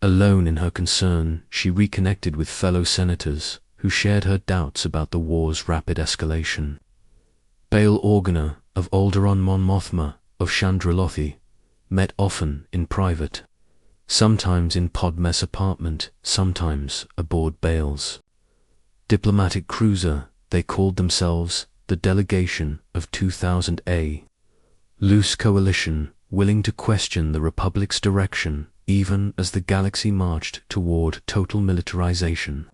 alone in her concern. She reconnected with fellow senators who shared her doubts about the war's rapid escalation. Bail Organa of Alderaan Mon Mothma of Chandrilothi met often in private, sometimes in Padmé's apartment, sometimes aboard Bail's diplomatic cruiser. They called themselves the Delegation of 2000, a loose coalition willing to question the Republic's direction even as the galaxy marched toward total militarization.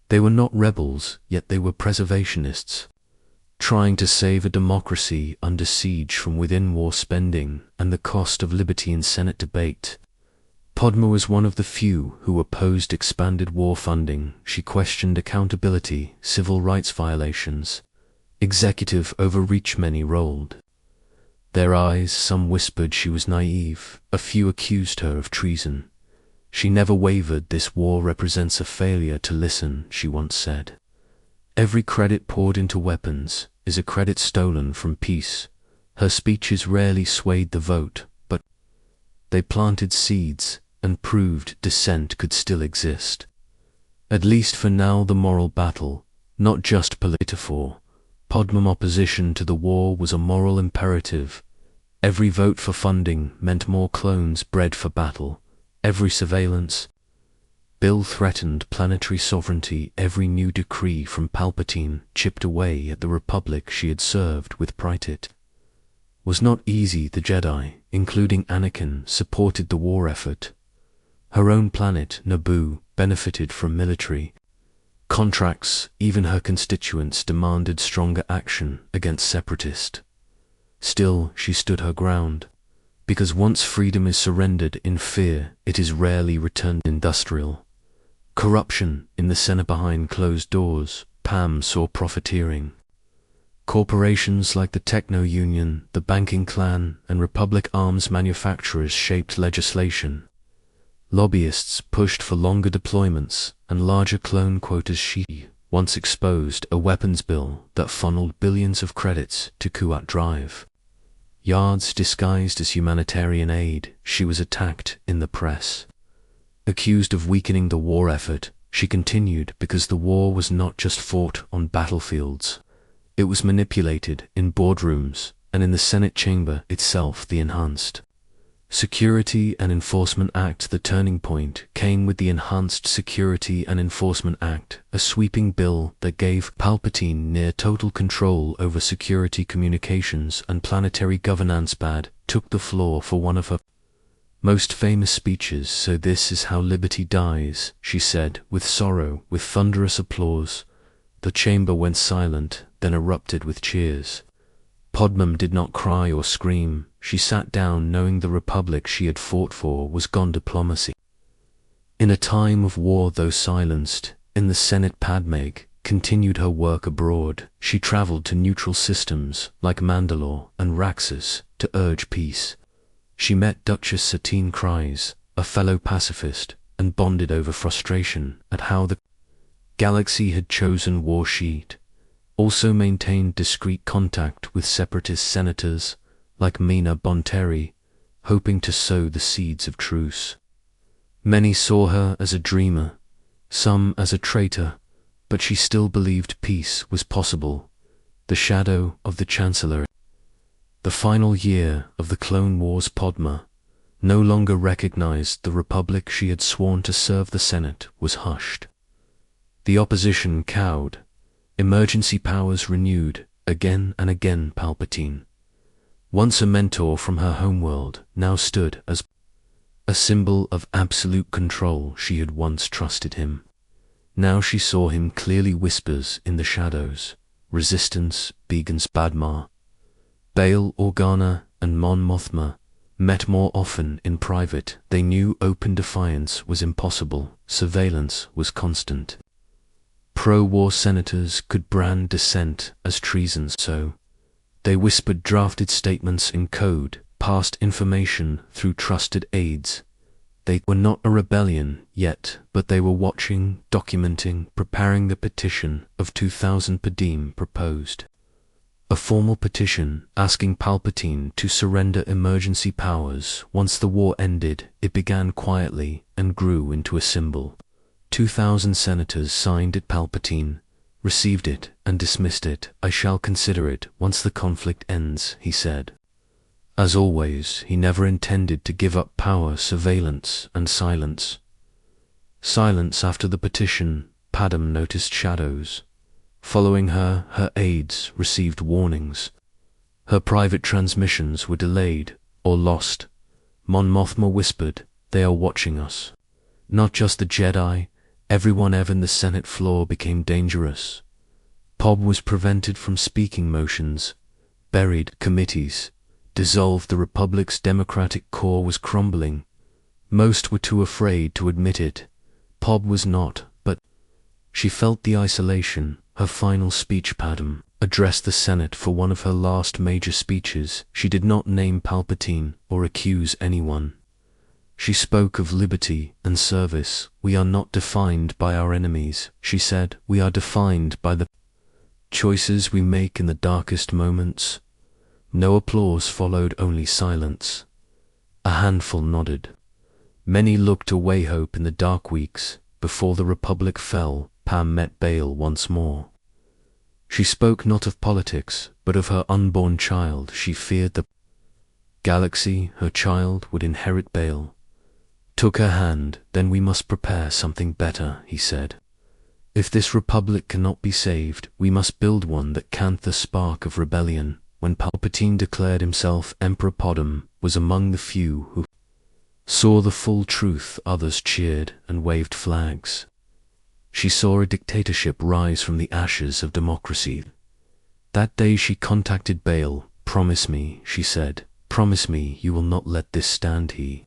They were not rebels, yet they were preservationists, trying to save a democracy under siege from within. War spending and the cost of liberty in Senate debate. Padmé was one of the few who opposed expanded war funding. She questioned accountability, civil rights violations, executive overreach. Many rolled their eyes. Some whispered she was naive. A few accused her of treason. She never wavered. "This war represents a failure to listen," she once said. "Every credit poured into weapons is a credit stolen from peace." Her speeches rarely swayed the vote, but they planted seeds and proved dissent could still exist. At least for now. The moral battle, not just political. Padmé's opposition to the war was a moral imperative. Every vote for funding meant more clones bred for battle. Every surveillance bill threatened planetary sovereignty. Every new decree from Palpatine chipped away at the Republic she had served with pride. It was not easy. The Jedi, including Anakin, supported the war effort. Her own planet, Naboo, benefited from military contracts. Even her constituents demanded stronger action against separatists. Still, she stood her ground, because once freedom is surrendered in fear, it is rarely returned. Industrial corruption in the Senate. Behind closed doors, Pam saw profiteering. Corporations like the Techno Union, the banking clan, and Republic arms manufacturers shaped legislation. Lobbyists pushed for longer deployments and larger clone quotas. She once exposed a weapons bill that funneled billions of credits to Kuat Drive. Yards disguised as humanitarian aid. She was attacked in the press. Accused of weakening the war effort, she continued because the war was not just fought on battlefields. It was manipulated in boardrooms and in the Senate chamber itself. The enhanced Security and Enforcement Act. The turning point came with the Enhanced Security and Enforcement Act, a sweeping bill that gave Palpatine near total control over security communications and planetary governance. Bad took the floor for one of her most famous speeches. "So this is how liberty dies," she said with sorrow, with thunderous applause. The chamber went silent, then erupted with cheers. Padmé did not cry or scream. She sat down knowing the republic she had fought for was gone. Diplomacy. In a time of war, though silenced, in the Senate, Padmé continued her work abroad. She traveled to neutral systems like Mandalore and Raxus to urge peace. She met Duchess Satine Kryze, a fellow pacifist, and bonded over frustration at how the galaxy had chosen war. She also maintained discreet contact with separatist senators like Mina Bonteri, hoping to sow the seeds of truce. Many saw her as a dreamer, some as a traitor, but she still believed peace was possible. The shadow of the Chancellor. The final year of the Clone Wars, Padmé no longer recognized the republic she had sworn to serve. The Senate was hushed. The opposition cowed. Emergency powers renewed again and again. Palpatine, once a mentor from her homeworld, now stood as a symbol of absolute control. She had once trusted him. Now she saw him clearly. Whispers in the shadows. Resistance begins. Padmé, Bail Organa, and Mon Mothma met more often in private. They knew open defiance was impossible. Surveillance was constant. Pro-war senators could brand dissent as treason, so they whispered drafted statements in code, passed information through trusted aides. They were not a rebellion yet, but they were watching, documenting, preparing. The petition of 2000 Padmé proposed a formal petition asking Palpatine to surrender emergency powers. Once the war ended, it began quietly and grew into a symbol. 2,000 senators signed it. Palpatine received it and dismissed it. "I shall consider it once the conflict ends," he said. As always, he never intended to give up power. Surveillance and silence. Silence after the petition. Padmé noticed shadows. Following her, her aides received warnings. Her private transmissions were delayed or lost. Mon Mothma whispered, "They are watching us." Not just the Jedi, everyone ever in the Senate floor became dangerous. Padmé was prevented from speaking. Motions buried. Committees dissolved. The Republic's democratic core was crumbling. Most were too afraid to admit it. Padmé was not, but she felt the isolation. Her final speech. Padmé addressed the Senate for one of her last major speeches. She did not name Palpatine or accuse anyone. She spoke of liberty and service. "We are not defined by our enemies," she said. "We are defined by the choices we make in the darkest moments." No applause followed, only silence. A handful nodded. Many looked away. Hope in the dark weeks before the Republic fell. Pam met Bail once more. She spoke not of politics, but of her unborn child. She feared the galaxy her child would inherit. Bail took her hand. "Then we must prepare something better," he said. "If this republic cannot be saved, we must build one that can't." The spark of rebellion. When Palpatine declared himself Emperor, Padmé was among the few who saw the full truth. Others cheered and waved flags. She saw a dictatorship rise from the ashes of democracy. That day she contacted Bail. "Promise me," she said. "Promise me you will not let this stand." He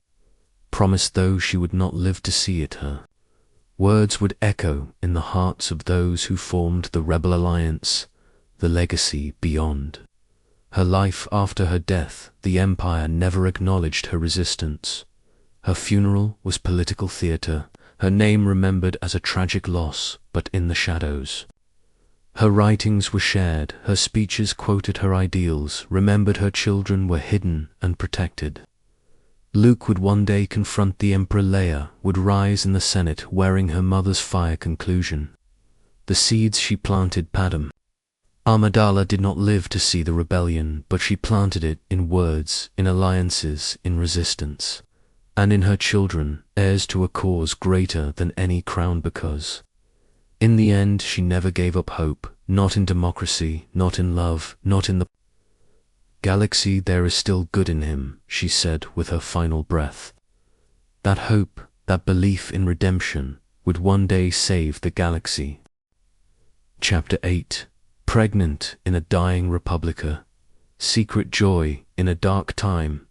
promised, though she would not live to see it. Her words would echo in the hearts of those who formed the Rebel Alliance. The legacy beyond her life. After her death, the Empire never acknowledged her resistance. Her funeral was political theater. Her name remembered as a tragic loss, but in the shadows. Her writings were shared, her speeches quoted, her ideals remembered. Her children were hidden and protected. Luke would one day confront the Emperor. Leia would rise in the Senate wearing her mother's fire. Conclusion. The seeds she planted. Padmé Amidala did not live to see the rebellion, but she planted it in words, in alliances, in resistance, and in her children, heirs to a cause greater than any crown, because in the end she never gave up hope, not in democracy, not in love, not in the galaxy. There is still good in him, she said with her final breath. That hope, that belief in redemption, would one day save the galaxy. Chapter 8. Pregnant in a dying Republica, secret joy in a dark time,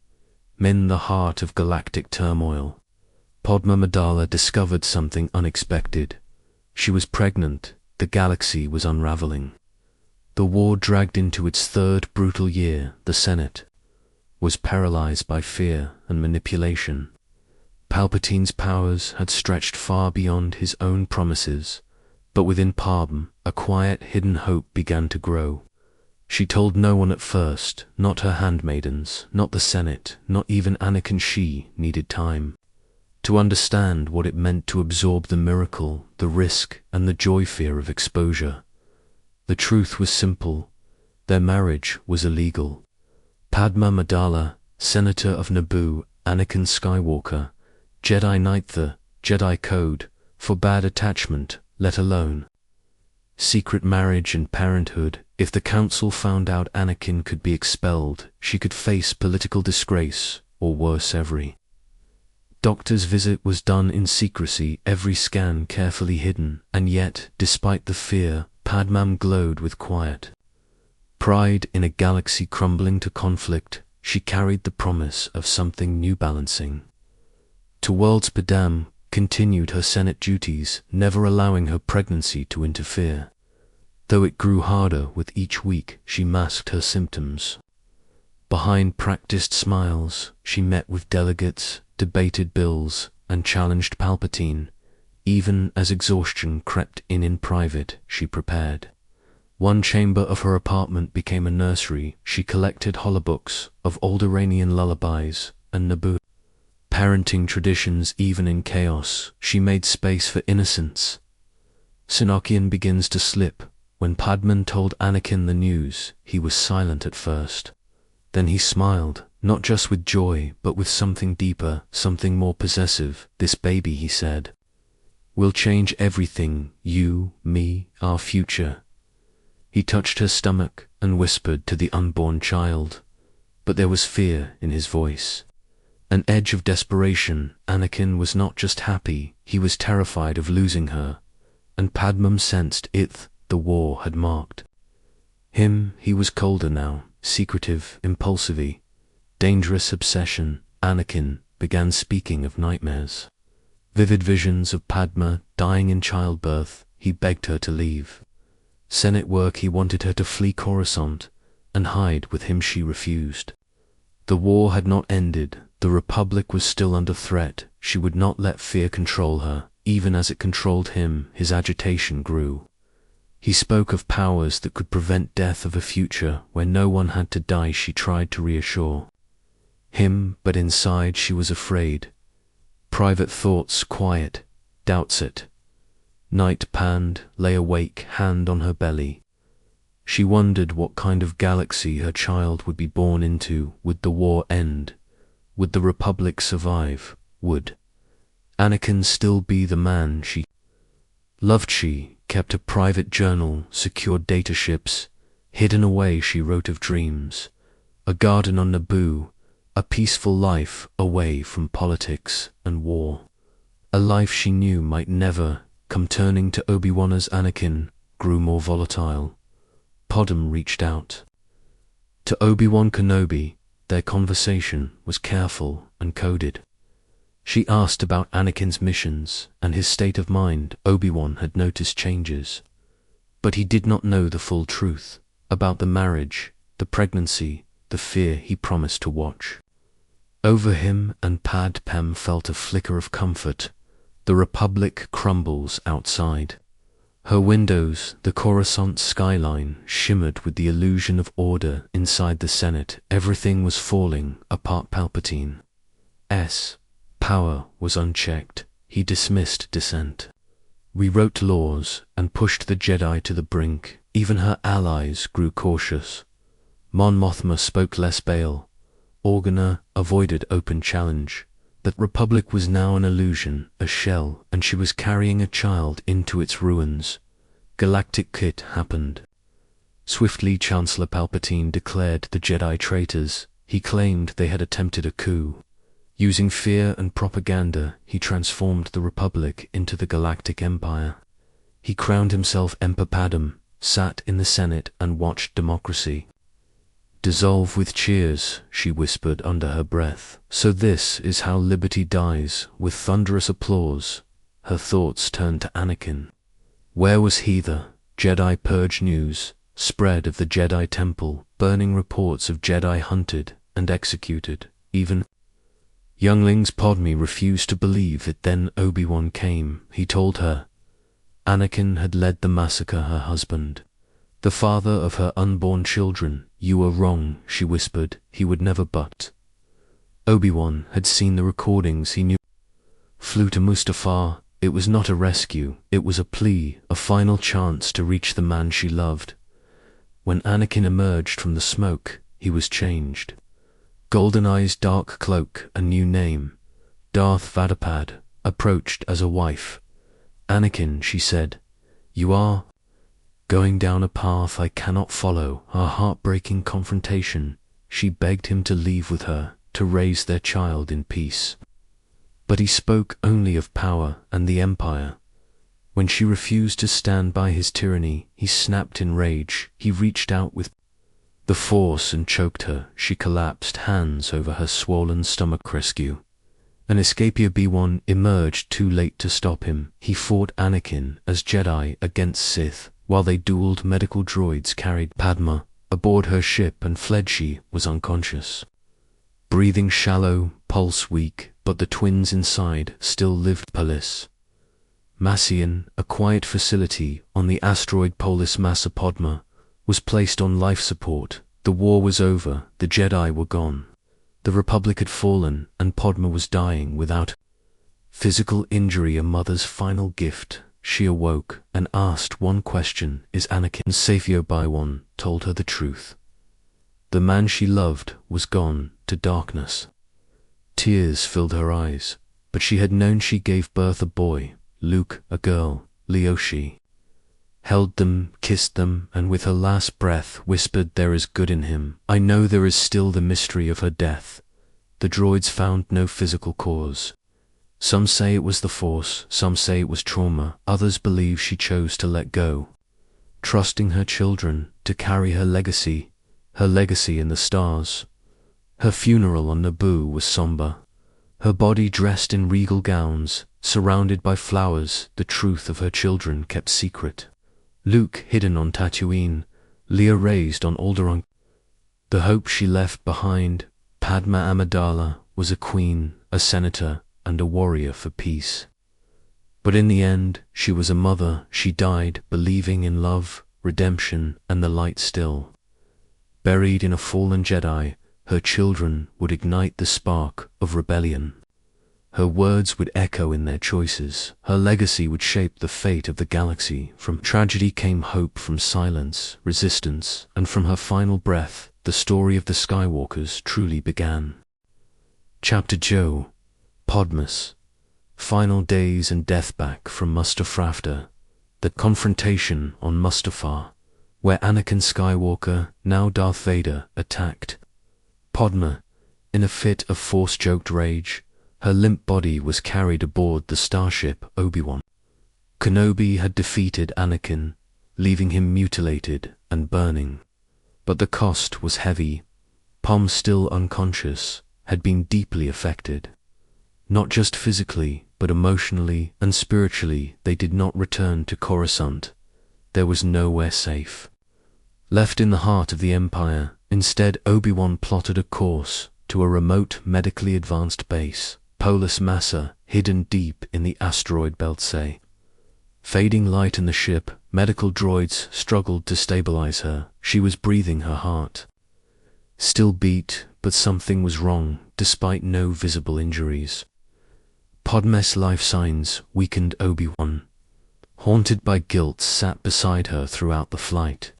in the heart of galactic turmoil, Padmé Amidala discovered something unexpected. She was pregnant, the galaxy was unraveling. The war dragged into its third brutal year. The Senate was paralyzed by fear and manipulation. Palpatine's powers had stretched far beyond his own promises, but within Padmé, a quiet, hidden hope began to grow. She told no one at first, not her handmaidens, not the Senate, not even Anakin. She needed time to understand what it meant to absorb the miracle, the risk, and the joy-fear of exposure. The truth was simple. Their marriage was illegal. Padmé Amidala, Senator of Naboo, Anakin Skywalker, Jedi Knight, the Jedi Code forbade attachment, let alone secret marriage and parenthood. If the council found out Anakin could be expelled, she could face political disgrace, or worse, every doctor's visit was done in secrecy, every scan carefully hidden, and yet, despite the fear, Padmé glowed with quiet pride. In a galaxy crumbling to conflict, she carried the promise of something new, balancing to worlds. Padmé continued her Senate duties, never allowing her pregnancy to interfere. Though it grew harder with each week, she masked her symptoms behind practiced smiles. She met with delegates, debated bills, and challenged Palpatine. Even as exhaustion crept in private, she prepared. One chamber of her apartment became a nursery. She collected holobooks of old Iranian lullabies and Naboo parenting traditions. Even in chaos, she made space for innocence. Anakin begins to slip. When Padmé told Anakin the news, he was silent at first. Then he smiled, not just with joy, but with something deeper, something more possessive. This baby, he said, will change everything. You, me, our future. He touched her stomach and whispered to the unborn child, but there was fear in his voice, an edge of desperation. Anakin was not just happy, he was terrified of losing her, and Padmé sensed it. The war had marked him. He was colder now, secretive, impulsive, dangerous obsession. Anakin began speaking of nightmares, vivid visions of Padmé dying in childbirth. He begged her to leave Senate work. He wanted her to flee Coruscant and hide with him. She refused. The war had not ended. The Republic was still under threat. She would not let fear control her, even as it controlled him. His agitation grew. He spoke of powers that could prevent death, of a future where no one had to die. She tried to reassure him, but inside she was afraid. Private thoughts, quiet doubts. At night, Pand lay awake, hand on her belly. She wondered what kind of galaxy her child would be born into. Would the war end? Would the Republic survive? Would Anakin still be the man she loved? She kept a private journal, secured data ships. Hidden away, she wrote of dreams, a garden on Naboo, a peaceful life away from politics and war, a life she knew might never come. Turning to Obi-Wan as Anakin grew more volatile, Padmé reached out to Obi-Wan Kenobi. Their conversation was careful and coded. She asked about Anakin's missions and his state of mind. Obi-Wan had noticed changes, but he did not know the full truth about the marriage, the pregnancy, the fear. He promised to watch over him, and Padmé felt a flicker of comfort. The Republic crumbles outside her windows. The Coruscant skyline shimmered with the illusion of order. Inside the Senate, everything was falling apart. Palpatine's power was unchecked. He dismissed dissent, rewrote laws, and pushed the Jedi to the brink. Even her allies grew cautious. Mon Mothma spoke less Bail. Organa avoided open challenge. That Republic was now an illusion, a shell, and she was carrying a child into its ruins. Galactic Kit happened. Swiftly Chancellor Palpatine declared the Jedi traitors. He claimed they had attempted a coup. Using fear and propaganda, he transformed the Republic into the Galactic Empire. He crowned himself Emperor Padmé, sat in the Senate and watched democracy dissolve with cheers, she whispered under her breath. So this is how liberty dies, with thunderous applause. Her thoughts turned to Anakin. Where was he? The Jedi Purge news spread of the Jedi Temple, burning reports of Jedi hunted and executed. Even younglings Padmé refused to believe it. Then Obi-Wan came. He told her Anakin had led the massacre, her husband, the father of her unborn children. You were wrong, she whispered. He would never. But Obi-Wan had seen the recordings. He knew. Flew to Mustafar. It was not a rescue, it was a plea, a final chance to reach the man she loved. When Anakin emerged from the smoke, he was changed. Golden eyes, dark cloak, a new name. Darth Vadapad approached as a wife. Anakin, she said, you are going down a path I cannot follow. A heartbreaking confrontation. She begged him to leave with her, to raise their child in peace. But he spoke only of power and the Empire. When she refused to stand by his tyranny, he snapped in rage. He reached out with the Force and choked her. She collapsed, hands over her swollen stomach. Rescue. An escapee Obi-Wan emerged too late to stop him. He fought Anakin as Jedi against Sith. While they dueled, medical droids carried Padmé aboard her ship and fled. She was unconscious, breathing shallow, pulse weak, but the twins inside still lived. Polis Massian, a quiet facility on the asteroid Polis Massa. Padmé was placed on life support. The war was over, the Jedi were gone. The Republic had fallen, and Padmé was dying without physical injury, a mother's final gift. She awoke and asked one question, is Anakin safe? Obi-Wan told her the truth. The man she loved was gone to darkness. Tears filled her eyes, but she had known. She gave birth a boy, Luke, a girl, Leo. She held them, kissed them, and with her last breath whispered, there is good in him. I know there is still the mystery of her death. The droids found no physical cause. Some say it was the Force, some say it was trauma, others believe she chose to let go, trusting her children to carry her legacy in the stars. Her funeral on Naboo was somber, her body dressed in regal gowns, surrounded by flowers. The truth of her children kept secret. Luke hidden on Tatooine, Leia raised on Alderaan. The hope she left behind, Padmé Amidala, was a queen, a senator, and a warrior for peace. But in the end, she was a mother. She died believing in love, redemption, and the light still. Buried in a fallen Jedi, her children would ignite the spark of rebellion. Her words would echo in their choices. Her legacy would shape the fate of the galaxy. From tragedy came hope, from silence, resistance, and from her final breath, the story of the Skywalkers truly began. Chapter Joe. Padmé's final days and death. Back from Mustafar. The confrontation on Mustafar, where Anakin Skywalker, now Darth Vader, attacked Padmé. In a fit of Force-choked rage, her limp body was carried aboard the starship. Obi-Wan Kenobi had defeated Anakin, leaving him mutilated and burning. But the cost was heavy. Padmé, still unconscious, had been deeply affected. Not just physically, but emotionally and spiritually. They did not return to Coruscant. There was nowhere safe. Left in the heart of the Empire, instead Obi-Wan plotted a course to a remote, medically advanced base, Polis Massa, hidden deep in the asteroid belt. Fading light in the ship, medical droids struggled to stabilize her. She was breathing, her heart still beat, but something was wrong, despite no visible injuries. Padmé's life signs weakened. Obi-Wan haunted by guilt, sat beside her throughout the flight.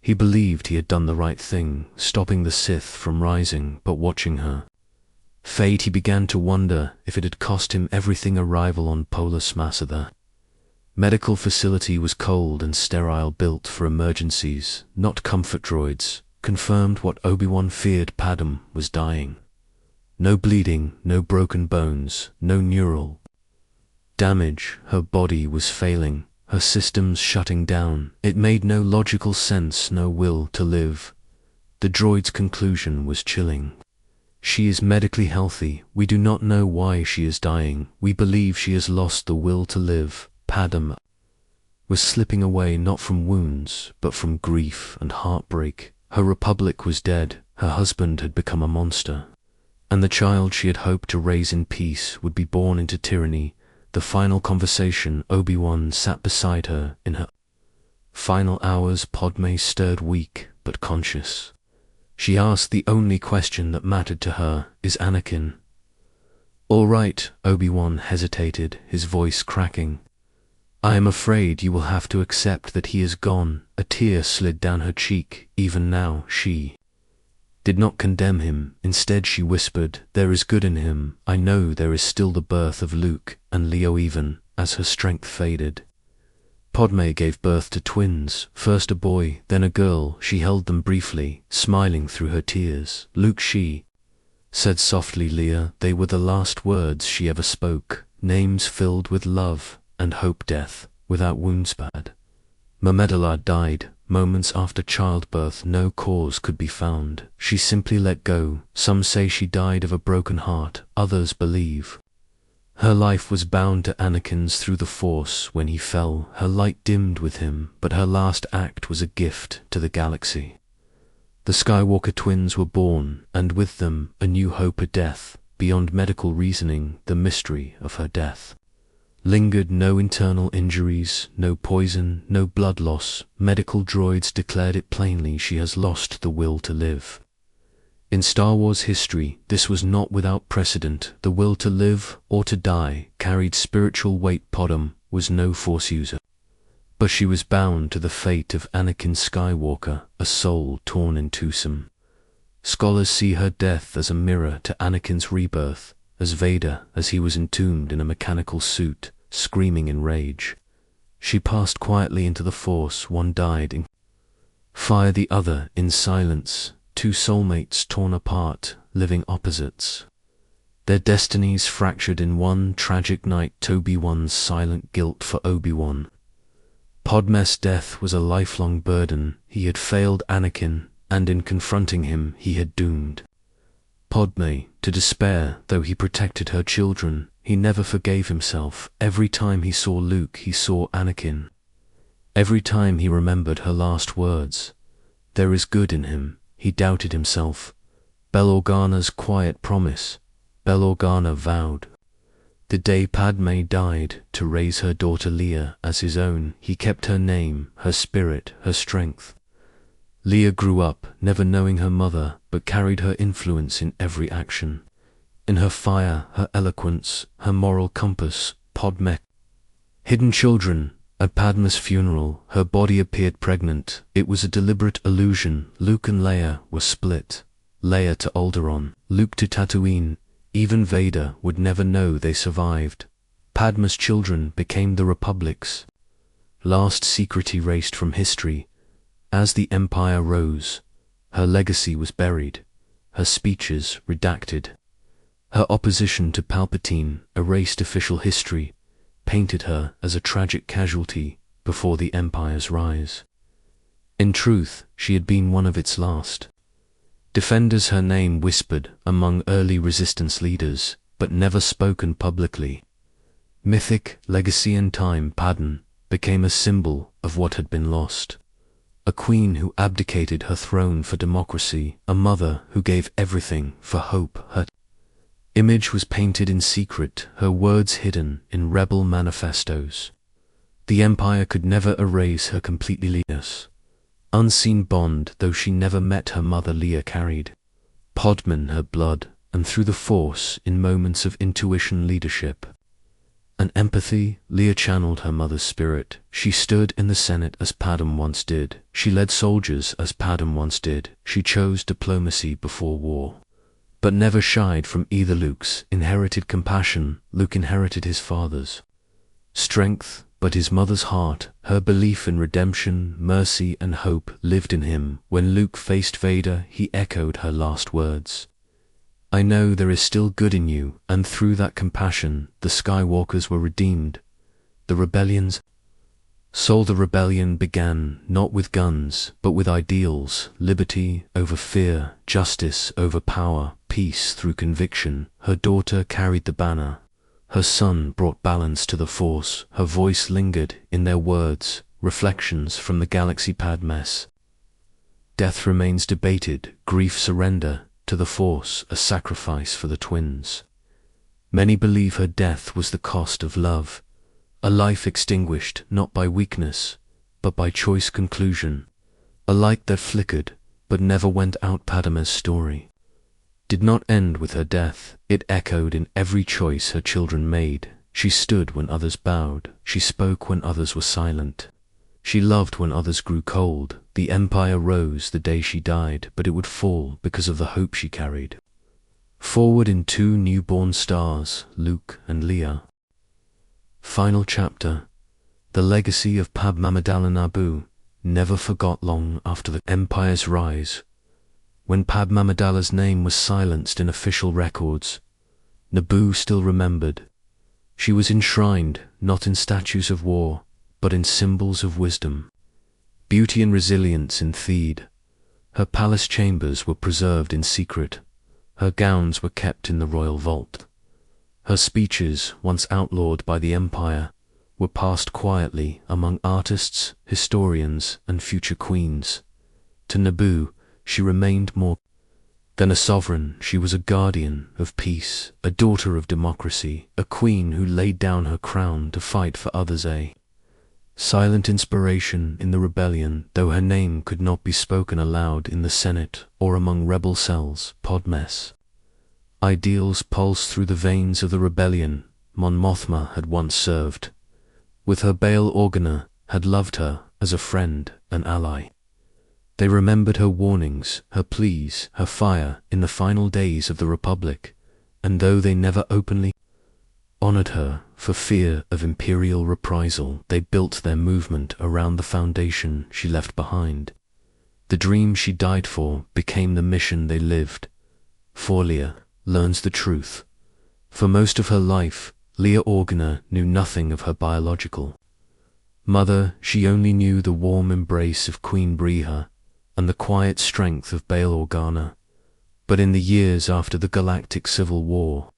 He believed he had done the right thing, stopping the Sith from rising, but watching her fade, he began to wonder if it had cost him everything. Arrival on Polis Masada. Medical facility was cold and sterile, built for emergencies, not comfort droids, confirmed what Obi-Wan feared. Padmé was dying. No bleeding, no broken bones, no neural damage. Her body was failing, her systems shutting down. It made no logical sense, no will to live. The droid's conclusion was chilling. She is medically healthy. We do not know why she is dying. We believe she has lost the will to live. Padmé was slipping away, not from wounds, but from grief and heartbreak. Her republic was dead. Her husband had become a monster. And the child she had hoped to raise in peace would be born into tyranny. The final conversation. Obi-Wan sat beside her in her final hours. Padmé stirred, weak but conscious. She asked the only question that mattered to her: is Anakin all right? Obi-Wan hesitated, his voice cracking. I am afraid you will have to accept that he is gone. A tear slid down her cheek. Even now, she did not condemn him. Instead she whispered, there is good in him. I know there is still the birth of Luke and Leo. Even as her strength faded, Padmé gave birth to twins, first a boy, then a girl. She held them briefly, smiling through her tears. Luke, she said softly. Leia. They were the last words she ever spoke, names filled with love and hope. Death without wounds. Amidala died moments after childbirth. No cause could be found. She simply let go. Some say she died of a broken heart, others believe her life was bound to Anakin's through the Force. When he fell, her light dimmed with him, but her last act was a gift to the galaxy. The Skywalker twins were born, and with them a new hope. A death beyond medical reasoning. The mystery of her death lingered. No internal injuries, no poison, no blood loss. Medical droids declared it plainly: she has lost the will to live. In Star Wars history, this was not without precedent. The will to live or to die carried spiritual weight. Padmé was no Force user, but she was bound to the fate of Anakin Skywalker, a soul torn in two. Some scholars see her death as a mirror to Anakin's rebirth, as Vader, as he was entombed in a mechanical suit, screaming in rage. She passed quietly into the Force. One died in fire, the other in silence. Two soulmates torn apart, living opposites. Their destinies fractured in one tragic night. Obi-Wan's silent guilt for Obi-Wan. Padmé's death was a lifelong burden. He had failed Anakin, and in confronting him, he had doomed Padmé to despair. Though he protected her children, he never forgave himself. Every time he saw Luke, he saw Anakin. Every time he remembered her last words, there is good in him, he doubted himself. Bail Organa's quiet promise. Bail Organa vowed, the day Padmé died, to raise her daughter Leia as his own. He kept her name, her spirit, her strength. Leia grew up, never knowing her mother, but carried her influence in every action. In her fire, her eloquence, her moral compass. Padmé hidden children. At Padmé's funeral, her body appeared pregnant. It was a deliberate illusion. Luke and Leia were split. Leia to Alderaan, Luke to Tatooine. Even Vader would never know they survived. Padmé's children became the Republic's last secret erased from history. As the Empire rose, her legacy was buried, her speeches redacted. Her opposition to Palpatine erased official history, painted her as a tragic casualty before the Empire's rise. In truth, she had been one of its last defenders. Her name whispered among early resistance leaders, but never spoken publicly. Mythic, legacy and time. Padmé became a symbol of what had been lost. A queen who abdicated her throne for democracy, a mother who gave everything for hope. Her image was painted in secret, her words hidden in rebel manifestos. The Empire could never erase her completely. Unseen bond, though she never met her mother. Leia carried Padmé in her blood, and through the Force, in moments of intuition, leadership, and empathy. Leia channeled her mother's spirit. She stood in the Senate as Padmé once did. She led soldiers as Padmé once did. She chose diplomacy before war, but never shied from either. Luke's inherited compassion. Luke inherited his father's strength, but his mother's heart, her belief in redemption, mercy, and hope lived in him. When Luke faced Vader, he echoed her last words. I know there is still good in you, and through that compassion, the Skywalkers were redeemed. The rebellion's soul. The rebellion began not with guns, but with ideals: liberty over fear, justice over power, peace through conviction. Her daughter carried the banner. Her son brought balance to the Force. Her voice lingered in their words, reflections from the galaxy. Padmé's death remains debated, grief surrender to the Force, a sacrifice for the twins. Many believe her death was the cost of love, a life extinguished not by weakness, but by choice. Conclusion: a light that flickered, but never went out. Padmé's story did not end with her death. It echoed in every choice her children made. She stood when others bowed. She spoke when others were silent. She loved when others grew cold. The Empire rose the day she died, but it would fall because of the hope she carried forward in two newborn stars, Luke and Leia. Final chapter: the legacy of Padmé Amidala. Naboo never forgot. Long after the Empire's rise, when Padmé Amidala's name was silenced in official records, Naboo still remembered. She was enshrined not in statues of war, but in symbols of wisdom, beauty, and resilience. In Theed, her palace chambers were preserved in secret. Her gowns were kept in the royal vault. Her speeches, once outlawed by the Empire, were passed quietly among artists, historians, and future queens. To Naboo, she remained more than a sovereign. She was a guardian of peace, a daughter of democracy, a queen who laid down her crown to fight for others, a silent inspiration in the rebellion. Though her name could not be spoken aloud in the Senate or among rebel cells, Padmé's ideals pulsed through the veins of the rebellion. Mon Mothma had once served with her. Bail Organa had loved her as a friend and ally. They remembered her warnings, her pleas, her fire in the final days of the Republic, and though they never openly honored her for fear of imperial reprisal, they built their movement around the foundation she left behind. The dream she died for became the mission they lived. For Leia learns the truth. For most of her life, Leia Organa knew nothing of her biological mother. She only knew the warm embrace of Queen Breha and the quiet strength of Bail Organa. But in the years after the Galactic Civil War,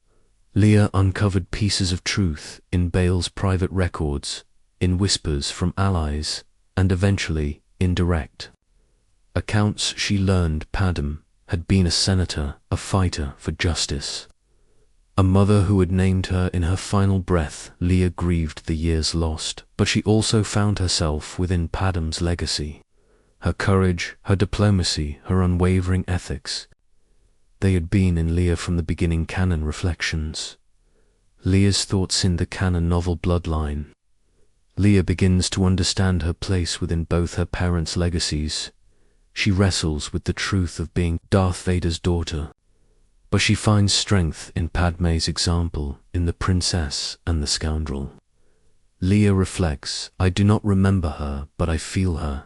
Leia uncovered pieces of truth in Bail's private records, in whispers from allies, and eventually in direct accounts. She learned Padmé had been a senator, a fighter for justice, a mother who had named her in her final breath. Leia grieved the years lost, but she also found herself within Padmé's legacy. Her courage, her diplomacy, her unwavering ethics, they had been in Leia from the beginning. Canon reflections. Leia's thoughts in the canon novel Bloodline. Leia begins to understand her place within both her parents' legacies. She wrestles with the truth of being Darth Vader's daughter, but she finds strength in Padmé's example, in the princess and the scoundrel. Leia reflects, I do not remember her, but I feel her,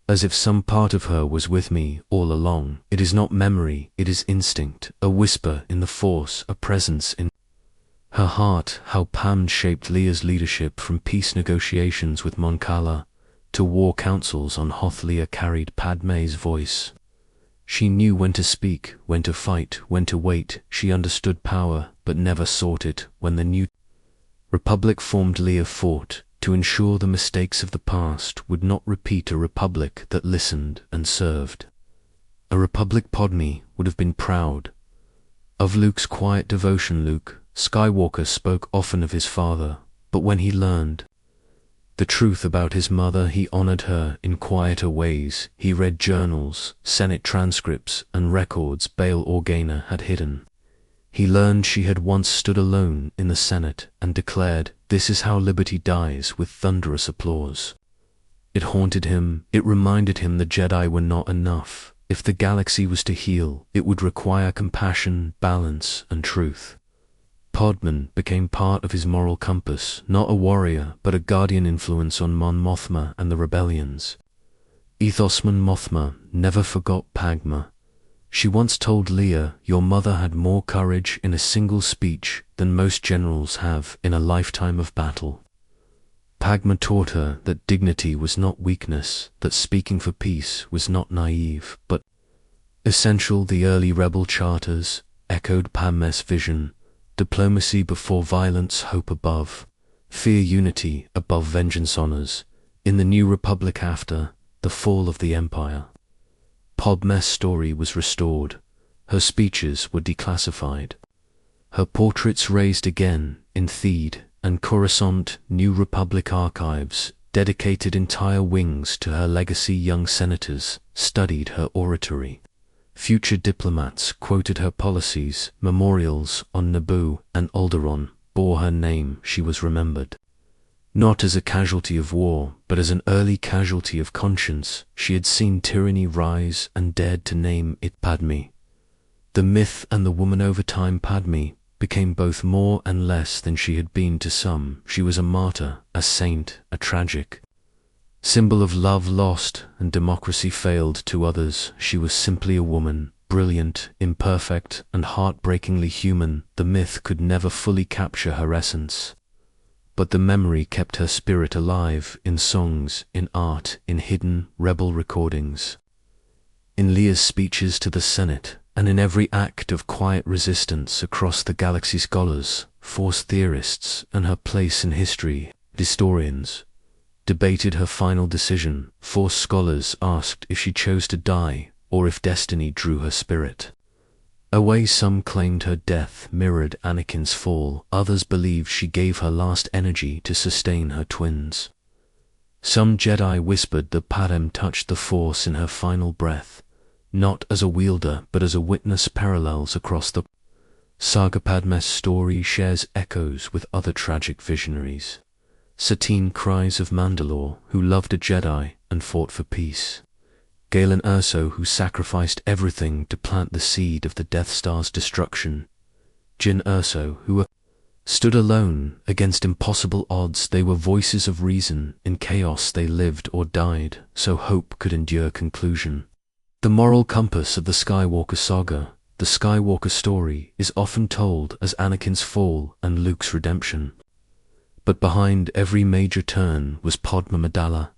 as if some part of her was with me all along. It is not memory, it is instinct, a whisper in the Force, a presence in her heart. How Padmé shaped Leia's leadership from peace negotiations with Mon Cala to war councils on Hoth. Leia carried Padmé's voice. She knew when to speak, when to fight, when to wait. She understood power, but never sought it. When the new Republic formed, Leia fought to ensure the mistakes of the past would not repeat. A Republic that listened and served. A Republic Padmé would have been proud of Luke's quiet devotion. Luke Skywalker spoke often of his father, but when he learned the truth about his mother, he honored her in quieter ways. He read journals, Senate transcripts, and records Bail Organa had hidden. He learned she had once stood alone in the Senate and declared, This is how liberty dies, with thunderous applause. It haunted him, it reminded him the Jedi were not enough. If the galaxy was to heal, it would require compassion, balance, and truth. Padmé became part of his moral compass, not a warrior, but a guardian influence on Mon Mothma and the rebellions. Ethos Mon Mothma never forgot Padmé. She once told Leia, "Your mother had more courage in a single speech than most generals have in a lifetime of battle." Padmé taught her that dignity was not weakness, that speaking for peace was not naive, but essential. The early rebel charters echoed Padmé's vision: diplomacy before violence, hope above, fear unity above vengeance honors. In the New Republic after the fall of the Empire, Padmé's story was restored, her speeches were declassified, her portraits raised again in Theed and Coruscant. New Republic archives dedicated entire wings to her legacy. Young senators studied her oratory. Future diplomats quoted her policies. Memorials on Naboo and Alderaan bore her name. She was remembered not as a casualty of war, but as an early casualty of conscience. She had seen tyranny rise and dared to name it. Padmé, the myth and the woman. Over time, Padmé became both more and less than she had been to some. She was a martyr, a saint, a tragic symbol of love lost and democracy failed to others. She was simply a woman, brilliant, imperfect, and heartbreakingly human. The myth could never fully capture her essence, but the memory kept her spirit alive in songs, in art, in hidden rebel recordings, in Leia's speeches to the Senate, and in every act of quiet resistance across the galaxy. Scholars, Force theorists, and her place in history, historians, debated her final decision. Force scholars asked if she chose to die or if destiny drew her spirit away. Some claimed her death mirrored Anakin's fall, others believed she gave her last energy to sustain her twins. Some Jedi whispered that Padmé touched the Force in her final breath, not as a wielder but as a witness. Parallels across the saga. Padmé's story shares echoes with other tragic visionaries. Satine Kryze of Mandalore, who loved a Jedi and fought for peace. Galen Erso, who sacrificed everything to plant the seed of the Death Star's destruction. Jyn Erso, who stood alone against impossible odds. They were voices of reason. In chaos they lived or died, so hope could endure conclusion. The moral compass of the Skywalker saga. The Skywalker story is often told as Anakin's fall and Luke's redemption. But behind every major turn was Padmé Amidala.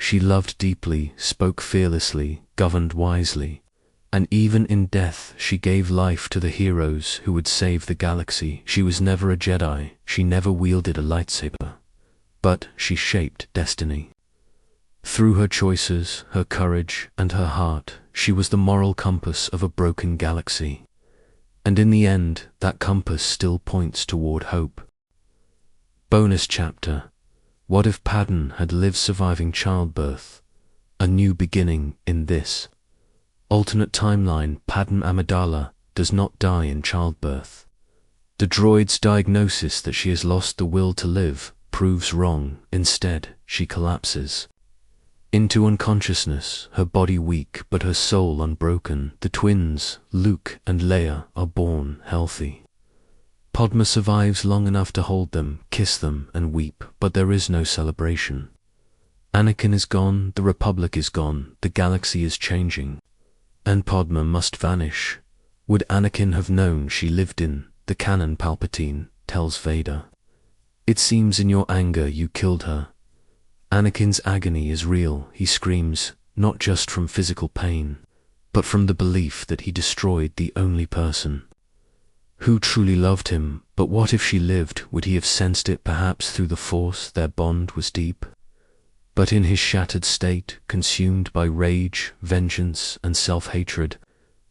She loved deeply, spoke fearlessly, governed wisely, and even in death she gave life to the heroes who would save the galaxy. She was never a Jedi, she never wielded a lightsaber, but she shaped destiny. Through her choices, her courage, and her heart, she was the moral compass of a broken galaxy. And in the end, that compass still points toward hope. Bonus chapter: what if Padmé had lived, surviving childbirth? A new beginning in this alternate timeline. Padmé Amidala does not die in childbirth. The droid's diagnosis that she has lost the will to live proves wrong. Instead, she collapses into unconsciousness, her body weak but her soul unbroken. The twins, Luke and Leia, are born healthy. Padmé survives long enough to hold them, kiss them, and weep, but there is no celebration. Anakin is gone, the Republic is gone, the galaxy is changing, and Padmé must vanish. Would Anakin have known she lived in the canon? Palpatine tells Vader, "It seems in your anger you killed her." Anakin's agony is real. He screams, not just from physical pain, but from the belief that he destroyed the only person who truly loved him. But what if she lived? Would he have sensed it? Perhaps through the Force. Their bond was deep. But in his shattered state, consumed by rage, vengeance, and self-hatred,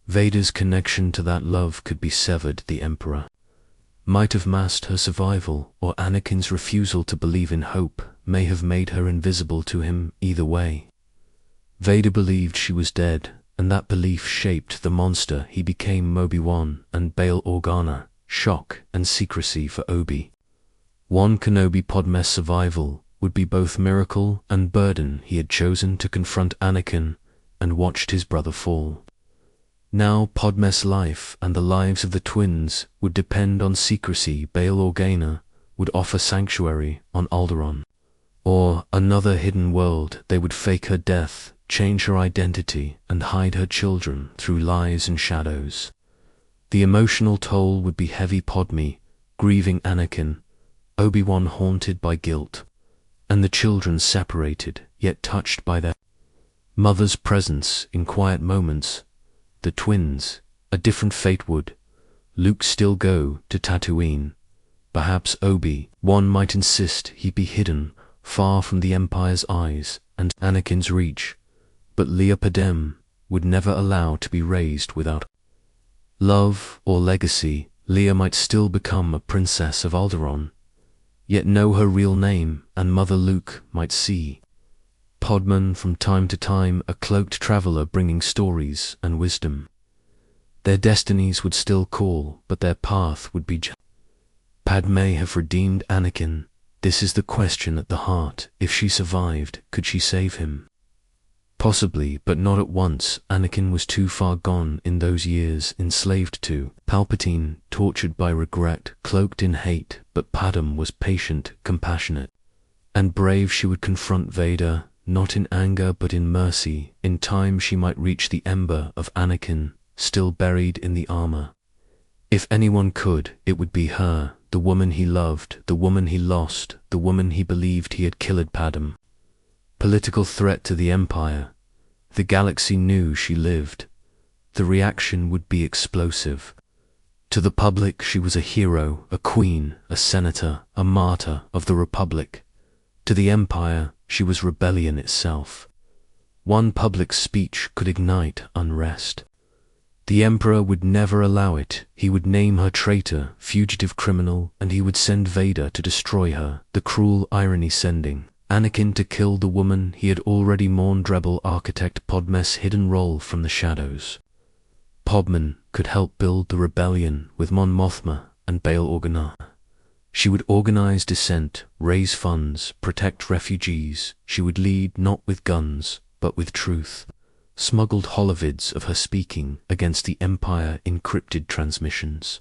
Vader's connection to that love could be severed. The Emperor might have masked her survival, or Anakin's refusal to believe in hope may have made her invisible to him. Either way, Vader believed she was dead, and that belief shaped the monster he became. Obi-Wan and Bail Organa, shock and secrecy for Obi. One Kenobi Padmé's survival would be both miracle and burden. He had chosen to confront Anakin and watched his brother fall. Now Padmé's life and the lives of the twins would depend on secrecy. Bail Organa would offer sanctuary on Alderaan, or another hidden world. They would fake her death, change her identity, and hide her children through lies and shadows. The emotional toll would be heavy. Padmé grieving Anakin, Obi-Wan haunted by guilt, and the children separated yet touched by their mother's presence in quiet moments. The twins, a different fate. Would Luke still go to Tatooine? Perhaps Obi-Wan might insist he be hidden, far from the Empire's eyes and Anakin's reach, but ENTIRE Padmé would never allow to be raised without love or legacy. Leia might still become a princess of Alderaan, yet know her real name, and Mother Luke might see Padmé from time to time, a cloaked traveler bringing stories and wisdom. Their destinies would still call, but their path would be Padmé have redeemed Anakin? This is the question at the heart. If she survived, could she save him? Possibly, but not at once. Anakin was too far gone in those years, enslaved to Palpatine, tortured by regret, cloaked in hate. But Padmé was patient, compassionate, and brave. She would confront Vader, not in anger but in mercy. In time she might reach the ember of Anakin, still buried in the armor. If anyone could, it would be her, the woman he loved, the woman he lost, the woman he believed he had killed. Padmé, political threat to the Empire. The galaxy knew she lived. The reaction would be explosive. To the public she was a hero, a queen, a senator, a martyr of the Republic. To the Empire she was rebellion itself. One public speech could ignite unrest. The Emperor would never allow it. He would name her traitor, fugitive criminal, and he would send Vader to destroy her. The cruel irony, sending Anakin to kill the woman he had already mourned. Rebel architect Padmé's hidden role from the shadows. Padmé could help build the rebellion with Mon Mothma and Bail Organa. She would organize dissent, raise funds, protect refugees. She would lead not with guns, but with truth. Smuggled holovids of her speaking against the Empire, encrypted transmissions.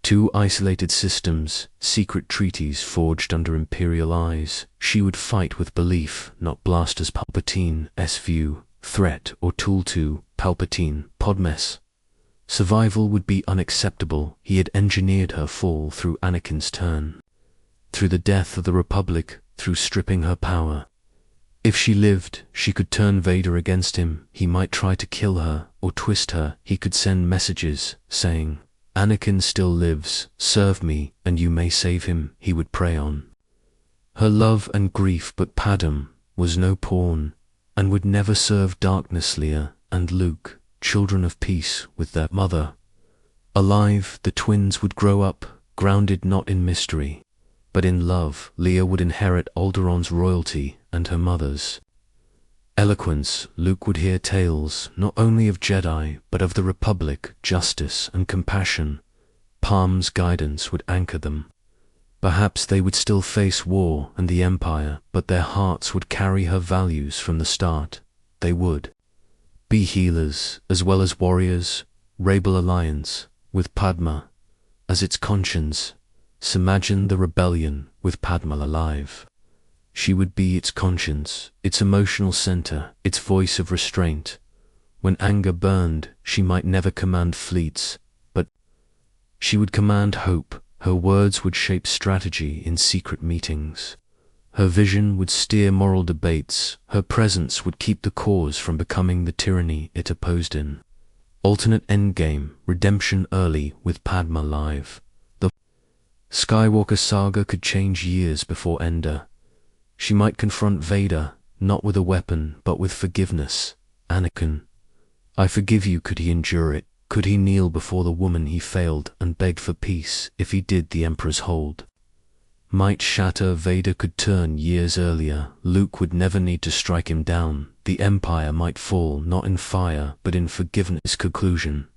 Two isolated systems, secret treaties forged under Imperial eyes. She would fight with belief, not blasters. Palpatine's view, threat or tool to Palpatine. Padmé's survival would be unacceptable. He had engineered her fall through Anakin's turn, through the death of the Republic, through stripping her power. If she lived, she could turn Vader against him. He might try to kill her or twist her. He could send messages saying, Anakin still lives, serve me, and you may save him. He would prey on her love and grief, but Padmé was no pawn, and would never serve darkness. Leia and Luke, children of peace with their mother alive, the twins would grow up, grounded not in mystery, but in love. Leia would inherit Alderaan's royalty and her mother's eloquence. Luke would hear tales not only of Jedi, but of the Republic, justice and compassion. Palm's guidance would anchor them. Perhaps they would still face war and the Empire, but their hearts would carry her values from the start. They would be healers as well as warriors. Rebel alliance with Padmé as its conscience. Imagine the rebellion with Padmé alive. She would be its conscience, its emotional center, its voice of restraint. When anger burned, she might never command fleets, but she would command hope. Her words would shape strategy in secret meetings. Her vision would steer moral debates. Her presence would keep the cause from becoming the tyranny it opposed in. Alternate endgame, redemption early with Padmé alive. The Skywalker saga could change years before Endor. She might confront Vader, not with a weapon, but with forgiveness. Anakin, I forgive you. Could he endure it? Could he kneel before the woman he failed and beg for peace? If he did, the Emperor's hold might shatter. Vader could turn years earlier. Luke would never need to strike him down. The Empire might fall, not in fire, but in forgiveness. Conclusion.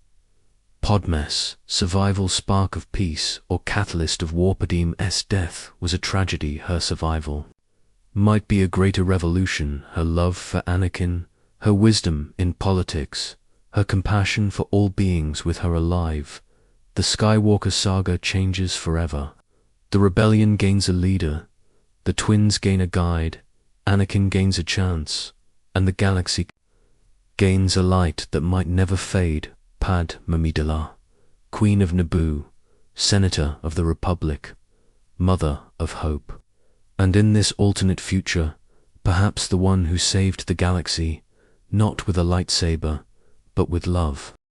Padmé's survival, spark of peace or catalyst of war. Padmé's death was a tragedy, her survival might be a greater revolution. Her love for Anakin, her wisdom in politics, her compassion for all beings with her alive. The Skywalker saga changes forever. The rebellion gains a leader, the twins gain a guide, Anakin gains a chance, and the galaxy gains a light that might never fade. Padmé Amidala, Queen of Naboo, Senator of the Republic, Mother of Hope. And in this alternate future, perhaps the one who saved the galaxy, not with a lightsaber, but with love.